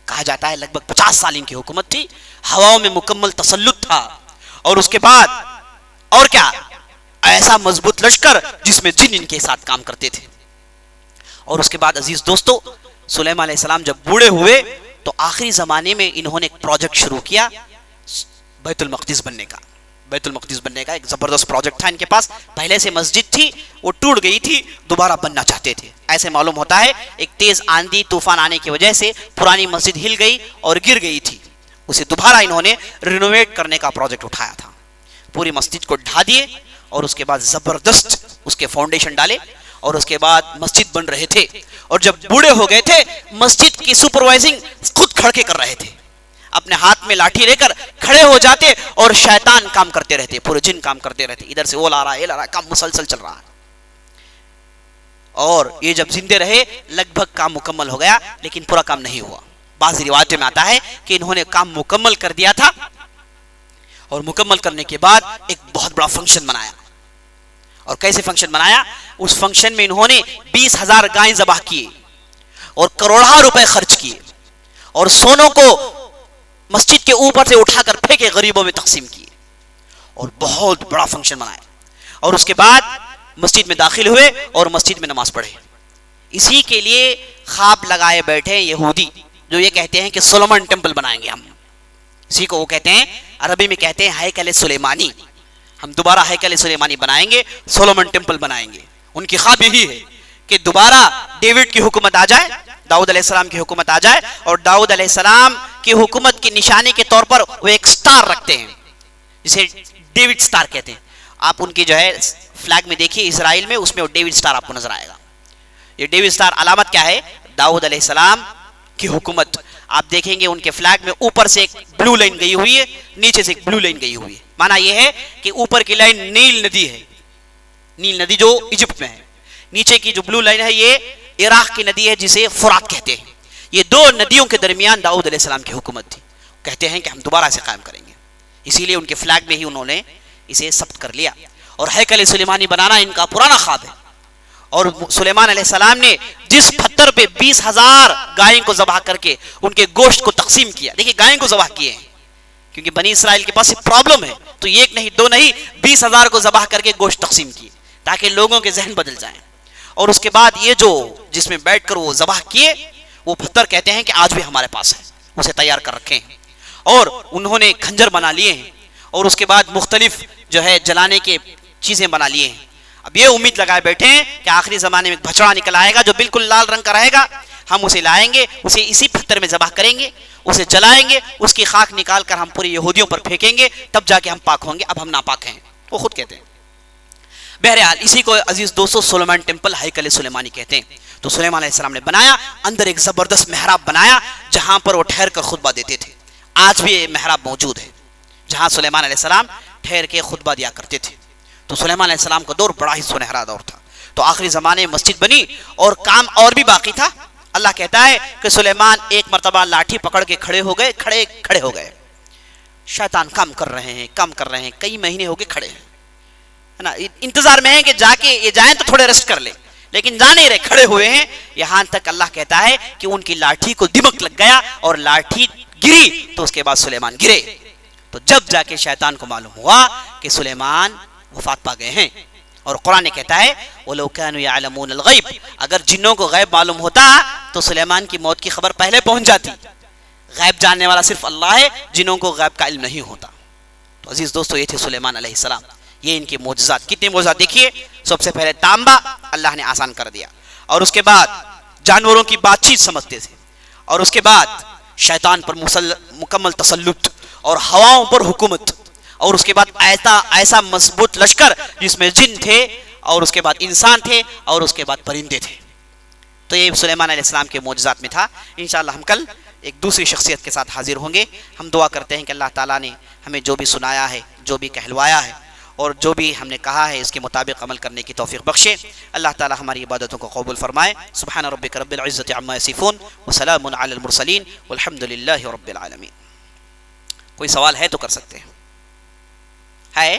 [SPEAKER 1] کہا جاتا ہے لگ بھگ 50 سال ان کی حکومت تھی, ہواؤں میں مکمل تسلط تھا, اور اس کے بعد اور کیا, ایسا مضبوط لشکر جس میں جن ان کے ساتھ کام کرتے تھے. اور اس کے بعد عزیز دوستو, سلیمان علیہ السلام جب بوڑھے ہوئے تو آخری زمانے میں انہوں نے ایک پروجیکٹ شروع کیا بیت المقدس بننے کا. بیت المقدس بننے کا ایک زبردست پروجیکٹ تھا ان کے پاس. پہلے سے مسجد تھی, وہ ٹوٹ گئی تھی, دوبارہ بننا چاہتے تھے. ایسے معلوم ہوتا ہے ایک تیز آندھی طوفان آنے کی وجہ سے پرانی مسجد ہل گئی اور گر گئی تھی, اسے دوبارہ انہوں نے رینوویٹ کرنے کا پروجیکٹ اٹھایا تھا. پوری مسجد کو ڈھا دیے, اور اس کے بعد زبردست اس کے فاؤنڈیشن ڈالے, اور اس کے بعد مسجد بن رہے تھے. اور جب بوڑھے ہو گئے تھے, مسجد کی سپروائزنگ خود کھڑ کے کر رہے تھے, اپنے ہاتھ میں لاٹھی لے کر کھڑے ہو جاتے, اور شیطان کام کرتے رہتے, پورے جن کام کرتے رہتے, ادھر سے وہ لا رہا ہے, یہ لا رہا ہے, کام مسلسل چل رہا ہے. اور یہ جب زندے رہے لگ بھگ کام مکمل ہو گیا, لیکن پورا کام نہیں ہوا. بعض روایتوں میں آتا ہے کہ انہوں نے کام مکمل کر دیا تھا, اور مکمل کرنے کے بعد ایک بہت بڑا فنکشن منایا. اور کیسے فنکشن منایا؟ اس فنکشن میں انہوں نے 20,000 گائیں ذبح کیے, اور کروڑوں روپے خرچ کیے, اور سونوں کو مسجد کے اوپر سے اٹھا کر پھینکے غریبوں میں تقسیم کیے, اور بہت بڑا فنکشن منایا. اور اس کے بعد مسجد میں داخل ہوئے اور مسجد میں نماز پڑھے. اسی کے لیے خواب لگائے بیٹھے یہودی جو یہ کہتے ہیں کہ سولومن ٹیمپل بنائیں گے ہم. اسی کو وہ کہتے ہیں عربی میں کہتے ہیں ہیکل سلیمانی، ہم دوبارہ ہیکل سلیمانی بنائیں گے، سولومن ٹیمپل بنائیں گے۔ ان کی خواب یہی ہے کہ دوبارہ ڈیوڈ کی حکومت آ جائے، داؤد علیہ السلام کی حکومت آ جائے، اور داؤد علیہ السلام کی حکومت کی نشانی کے طور پر وہ ایک سٹار رکھتے ہیں جسے ڈیوڈ سٹار کہتے ہیں۔ آپ ان کی جو ہے فلیگ میں دیکھیے اسرائیل میں، اس میں وہ ڈیوڈ سٹار آپ کو نظر آئے گا۔ یہ ڈیوڈ سٹار علامت کیا ہے؟ داؤد علیہ السلام کی حکومت۔ آپ دیکھیں گے ان کے فلیگ میں اوپر سے ایک بلو لائن گئی ہوئی ہے، نیچے سے ایک بلو لائن گئی ہوئی ہے۔ معنی یہ ہے کہ اوپر کی لائن نیل ندی ہے، نیل ندی جو ایجپٹ میں ہے، نیچے کی جو بلو لائن ہے یہ عراق کی ندی ہے جسے فرات کہتے ہیں۔ یہ دو ندیوں کے درمیان داؤد علیہ السلام کی حکومت تھی۔ کہتے ہیں کہ ہم دوبارہ اسے قائم کریں گے، اسی لیے ان کے فلیگ میں ہی انہوں نے اسے ثبت کر لیا۔ اور ہیکل سلیمانی بنانا ان کا پرانا خواب ہے۔ اور سلیمان علیہ السلام نے جس پتھر پہ 20,000 گائیں کو ذبح کر کے ان کے گوشت کو تقسیم کیا، دیکھیے گائیں کو ذبح کیے ہیں کیونکہ بنی اسرائیل کے پاس ایک پرابلم ہے، تو ایک نہیں دو نہیں 20,000 کو ذبح کر کے گوشت تقسیم کیے تاکہ لوگوں کے ذہن بدل جائیں۔ اور اس کے بعد یہ جو جس میں بیٹھ کر وہ ذبح کیے، وہ پتھر کہتے ہیں کہ آج بھی ہمارے پاس ہے، اسے تیار کر رکھے ہیں۔ اور انہوں نے کھنجر بنا لیے ہیں، اور اس کے بعد مختلف جو ہے جلانے کے چیزیں بنا لیے ہیں۔ اب یہ امید لگائے بیٹھے ہیں کہ آخری زمانے میں بھچڑا نکل آئے گا جو بالکل لال رنگ کا رہے گا، ہم اسے لائیں گے، اسے اسی پتھر میں ذبح کریں گے، اسے جلائیں گے، اس کی خاک نکال کر ہم پورے یہودیوں پر پھینکیں گے، تب جا کے ہم پاک ہوں گے، اب ہم ناپاک ہیں، وہ خود کہتے ہیں۔ بہرحال اسی کو عزیز دوستو سلیمان ٹیمپل ہیکل سلیمانی کہتے ہیں۔ تو سلیمان علیہ السلام نے بنایا، اندر ایک زبردست محراب بنایا جہاں پر وہ ٹھہر کر خطبہ دیتے تھے۔ آج بھی یہ محراب موجود ہے جہاں سلیمان علیہ السلام ٹھہر کے خطبہ دیا کرتے تھے۔ تو سلیمان علیہ السلام کا دور بڑا ہی سنہرا دور تھا۔ تو آخری زمانے میں مسجد بنی اور کام اور بھی باقی تھا۔ اللہ کہتا ہے کہ سلیمان ایک مرتبہ لاٹھی پکڑ کے کھڑے ہو گئے۔ شیطان کام کر رہے ہیں، کئی مہینے ہو گئے کھڑے ہیں، ہے نا، انتظار میں ہیں کہ جا کے یہ جائیں تو تھوڑے ریسٹ کر لیں، لیکن جا نہیں رہے، کھڑے ہوئے ہیں۔ یہاں تک اللہ کہتا ہے کہ ان کی لاٹھی کو دمک لگ گیا اور لاٹھی گری، تو اس کے بعد سلیمان گرے۔ تو جب جا کے شیطان کو معلوم ہوا کہ سلیمان وفات پا گئے ہیں، اور قرآن کہتا ہے وَلَوْ كَانُوا يَعْلَمُونَ الْغَيْبَ، اگر جنوں کو غیب معلوم ہوتا تو سلیمان کی موت کی خبر پہلے پہنچ جاتی۔ غیب جاننے والا صرف اللہ ہے، جنوں کو غیب کا علم نہیں ہوتا۔ تو عزیز دوستو یہ تھے سلیمان علیہ السلام، یہ ان کے معجزات۔ کتنے معجزات دیکھیے، سب سے پہلے تانبا اللہ نے آسان کر دیا، اور اس کے بعد جانوروں کی بات چیت سمجھتے تھے، اور اس کے بعد شیطان پر مکمل تسلط اور ہواؤں پر حکومت، اور اس کے بعد ایسا مضبوط لشکر جس میں جن تھے، اور اس کے بعد انسان تھے، اور اس کے بعد پرندے تھے۔ تو یہ سلیمان علیہ السلام کے معجزات میں تھا۔ انشاءاللہ ہم کل ایک دوسری شخصیت کے ساتھ حاضر ہوں گے۔ ہم دعا کرتے ہیں کہ اللہ تعالیٰ نے ہمیں جو بھی سنایا ہے، جو بھی کہلوایا ہے، اور جو بھی ہم نے کہا ہے اس کے مطابق عمل کرنے کی توفیق بخشے۔ اللہ تعالیٰ ہماری عبادتوں کو قبول فرمائے۔ سبحان ربک رب العزت عما یصفون وسلام علی المرسلین والحمد للہ رب العالمین۔ کوئی سوال ہے تو کر سکتے ہیں؟ ہے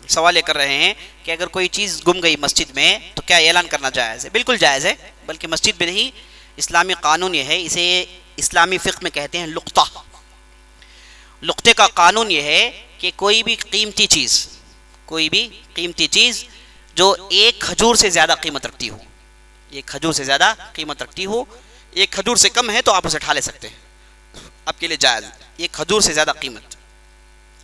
[SPEAKER 1] سوال یہ کر رہے ہیں کہ اگر کوئی چیز گم گئی مسجد میں تو کیا اعلان کرنا جائز ہے؟ بالکل جائز ہے، بلکہ مسجد میں نہیں، اسلامی قانون یہ ہے، اسے اسلامی فقہ میں کہتے ہیں لقطہ۔ لقطے کا قانون یہ ہے کہ کوئی بھی قیمتی چیز جو ایک کھجور سے زیادہ قیمت رکھتی ہو، ایک کھجور سے کم ہے تو آپ اسے اٹھا لے سکتے ہیں، آپ کے لیے جائز۔ ایک کھجور سے زیادہ قیمت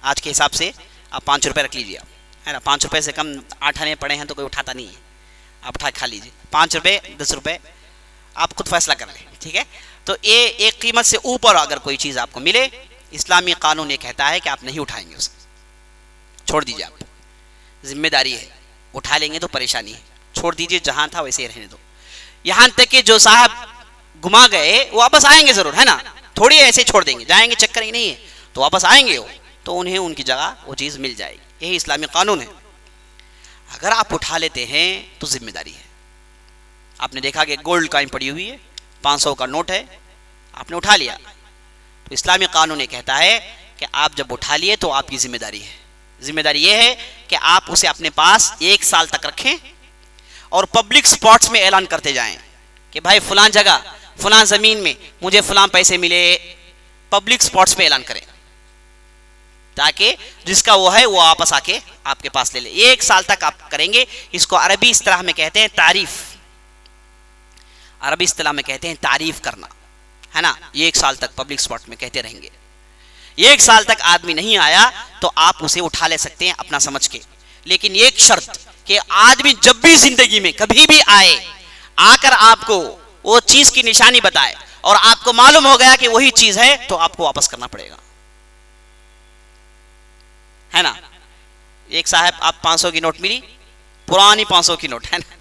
[SPEAKER 1] آج کے حساب سے آپ 5 روپے رکھ لیجیے، ہے نا، 5 روپے سے کم 8 آنے پڑے ہیں تو کوئی اٹھاتا نہیں ہے، آپ اٹھا کھا لیجیے۔ 5 روپے 10 روپے آپ خود فیصلہ کر لیں، ٹھیک ہے۔ تو یہ ایک قیمت سے اوپر اگر کوئی چیز آپ کو ملے، اسلامی قانون یہ کہتا ہے کہ آپ نہیں اٹھائیں گے، اسے چھوڑ دیجیے، آپ ذمہ داری ہے، اٹھا لیں گے تو پریشانی ہے، چھوڑ دیجیے، جہاں تھا ویسے ہی رہنے دو۔ یہاں تک کہ جو صاحب گما گئے وہ واپس آئیں گے ضرور، ہے نا، تھوڑی ایسے چھوڑ دیں گے، جائیں گے چکر ہی نہیں ہے، تو واپس آئیں گے وہ، تو انہیں ان کی جگہ وہ چیز مل جائے گی۔ یہی اسلامی قانون ہے۔ اگر آپ اٹھا لیتے ہیں تو ذمہ داری ہے۔ آپ نے دیکھا کہ گولڈ کائن پڑی ہوئی ہے، 500 کا نوٹ ہے، آپ نے اٹھا لیا، تو اسلامی قانون یہ کہتا ہے کہ آپ جب اٹھا لیے تو آپ کی ذمہ داری ہے۔ ذمہ داری یہ ہے کہ آپ اسے اپنے پاس 1 سال تک رکھیں، اور پبلک سپاٹس میں اعلان کرتے جائیں کہ بھائی فلاں جگہ فلاں زمین میں مجھے فلاں پیسے ملے، پبلک سپاٹس میں اعلان کریں، تاکہ جس کا وہ ہے وہ واپس آ کے آپ کے پاس لے لے۔ 1 سال تک آپ کریں گے۔ اس کو عربی اصطلاح میں کہتے ہیں تعریف، عربی اصطلاح میں کہتے ہیں تعریف کرنا، ہے نا، یہ 1 سال تک پبلک سپاٹ میں کہتے رہیں گے۔ ایک سال تک آدمی نہیں آیا تو آپ اسے اٹھا لے سکتے ہیں اپنا سمجھ کے، لیکن ایک شرط کہ آدمی جب بھی زندگی میں کبھی بھی آئے، آ کر آپ کو وہ چیز کی نشانی بتائے اور آپ کو معلوم ہو گیا کہ وہی چیز ہے تو آپ کو واپس کرنا پڑے گا، ہے نا. ایک صاحب آپ 500 کی نوٹ ملی، پرانی 500 کی نوٹ ہے نا،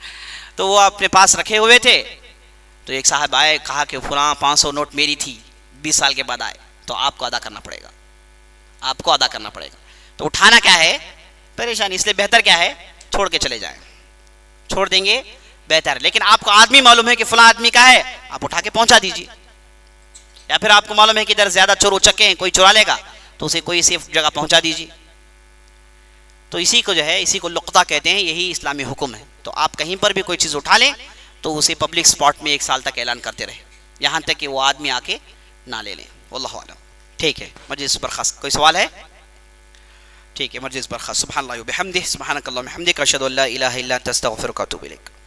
[SPEAKER 1] تو وہ اپنے پاس رکھے ہوئے تھے، تو ایک صاحب آئے کہا کہ فلاں 500 نوٹ میری تھی، 20 سال کے بعد آئے تو آپ کو ادا کرنا پڑے گا، آپ کو ادا کرنا پڑے گا. تو اٹھانا کیا ہے پریشانی، اس لیے بہتر کیا ہے چھوڑ کے چلے جائیں، چھوڑ دیں گے بہتر. لیکن آپ کو آدمی معلوم ہے کہ فلاں آدمی کا ہے، آپ اٹھا کے پہنچا دیجیے. یا پھر آپ کو معلوم ہے کہ ادھر زیادہ چور اچکے ہیں، کوئی چرا لے گا تو اسے کوئی سیف جگہ پہنچا دیجیے. تو اسی کو جو ہے اسی کو لقطہ کہتے ہیں، یہی اسلامی حکم ہے. تو آپ کہیں پر بھی کوئی چیز اٹھا لیں تو اسے پبلک اسپاٹ میں 1 سال تک اعلان کرتے رہے، یہاں تک کہ وہ آدمی آ کے نہ لے لیں. واللہ اعلم. ٹھیک ہے، مجلس برخاست. کوئی سوال ہے؟ ٹھیک ہے، مجلس برخاست. سبحان اللہ و بحمدہ، سبحانک اللہم و بحمدک، اشہد ان لا الہ الا انت، استغفرک و اتوب الیک.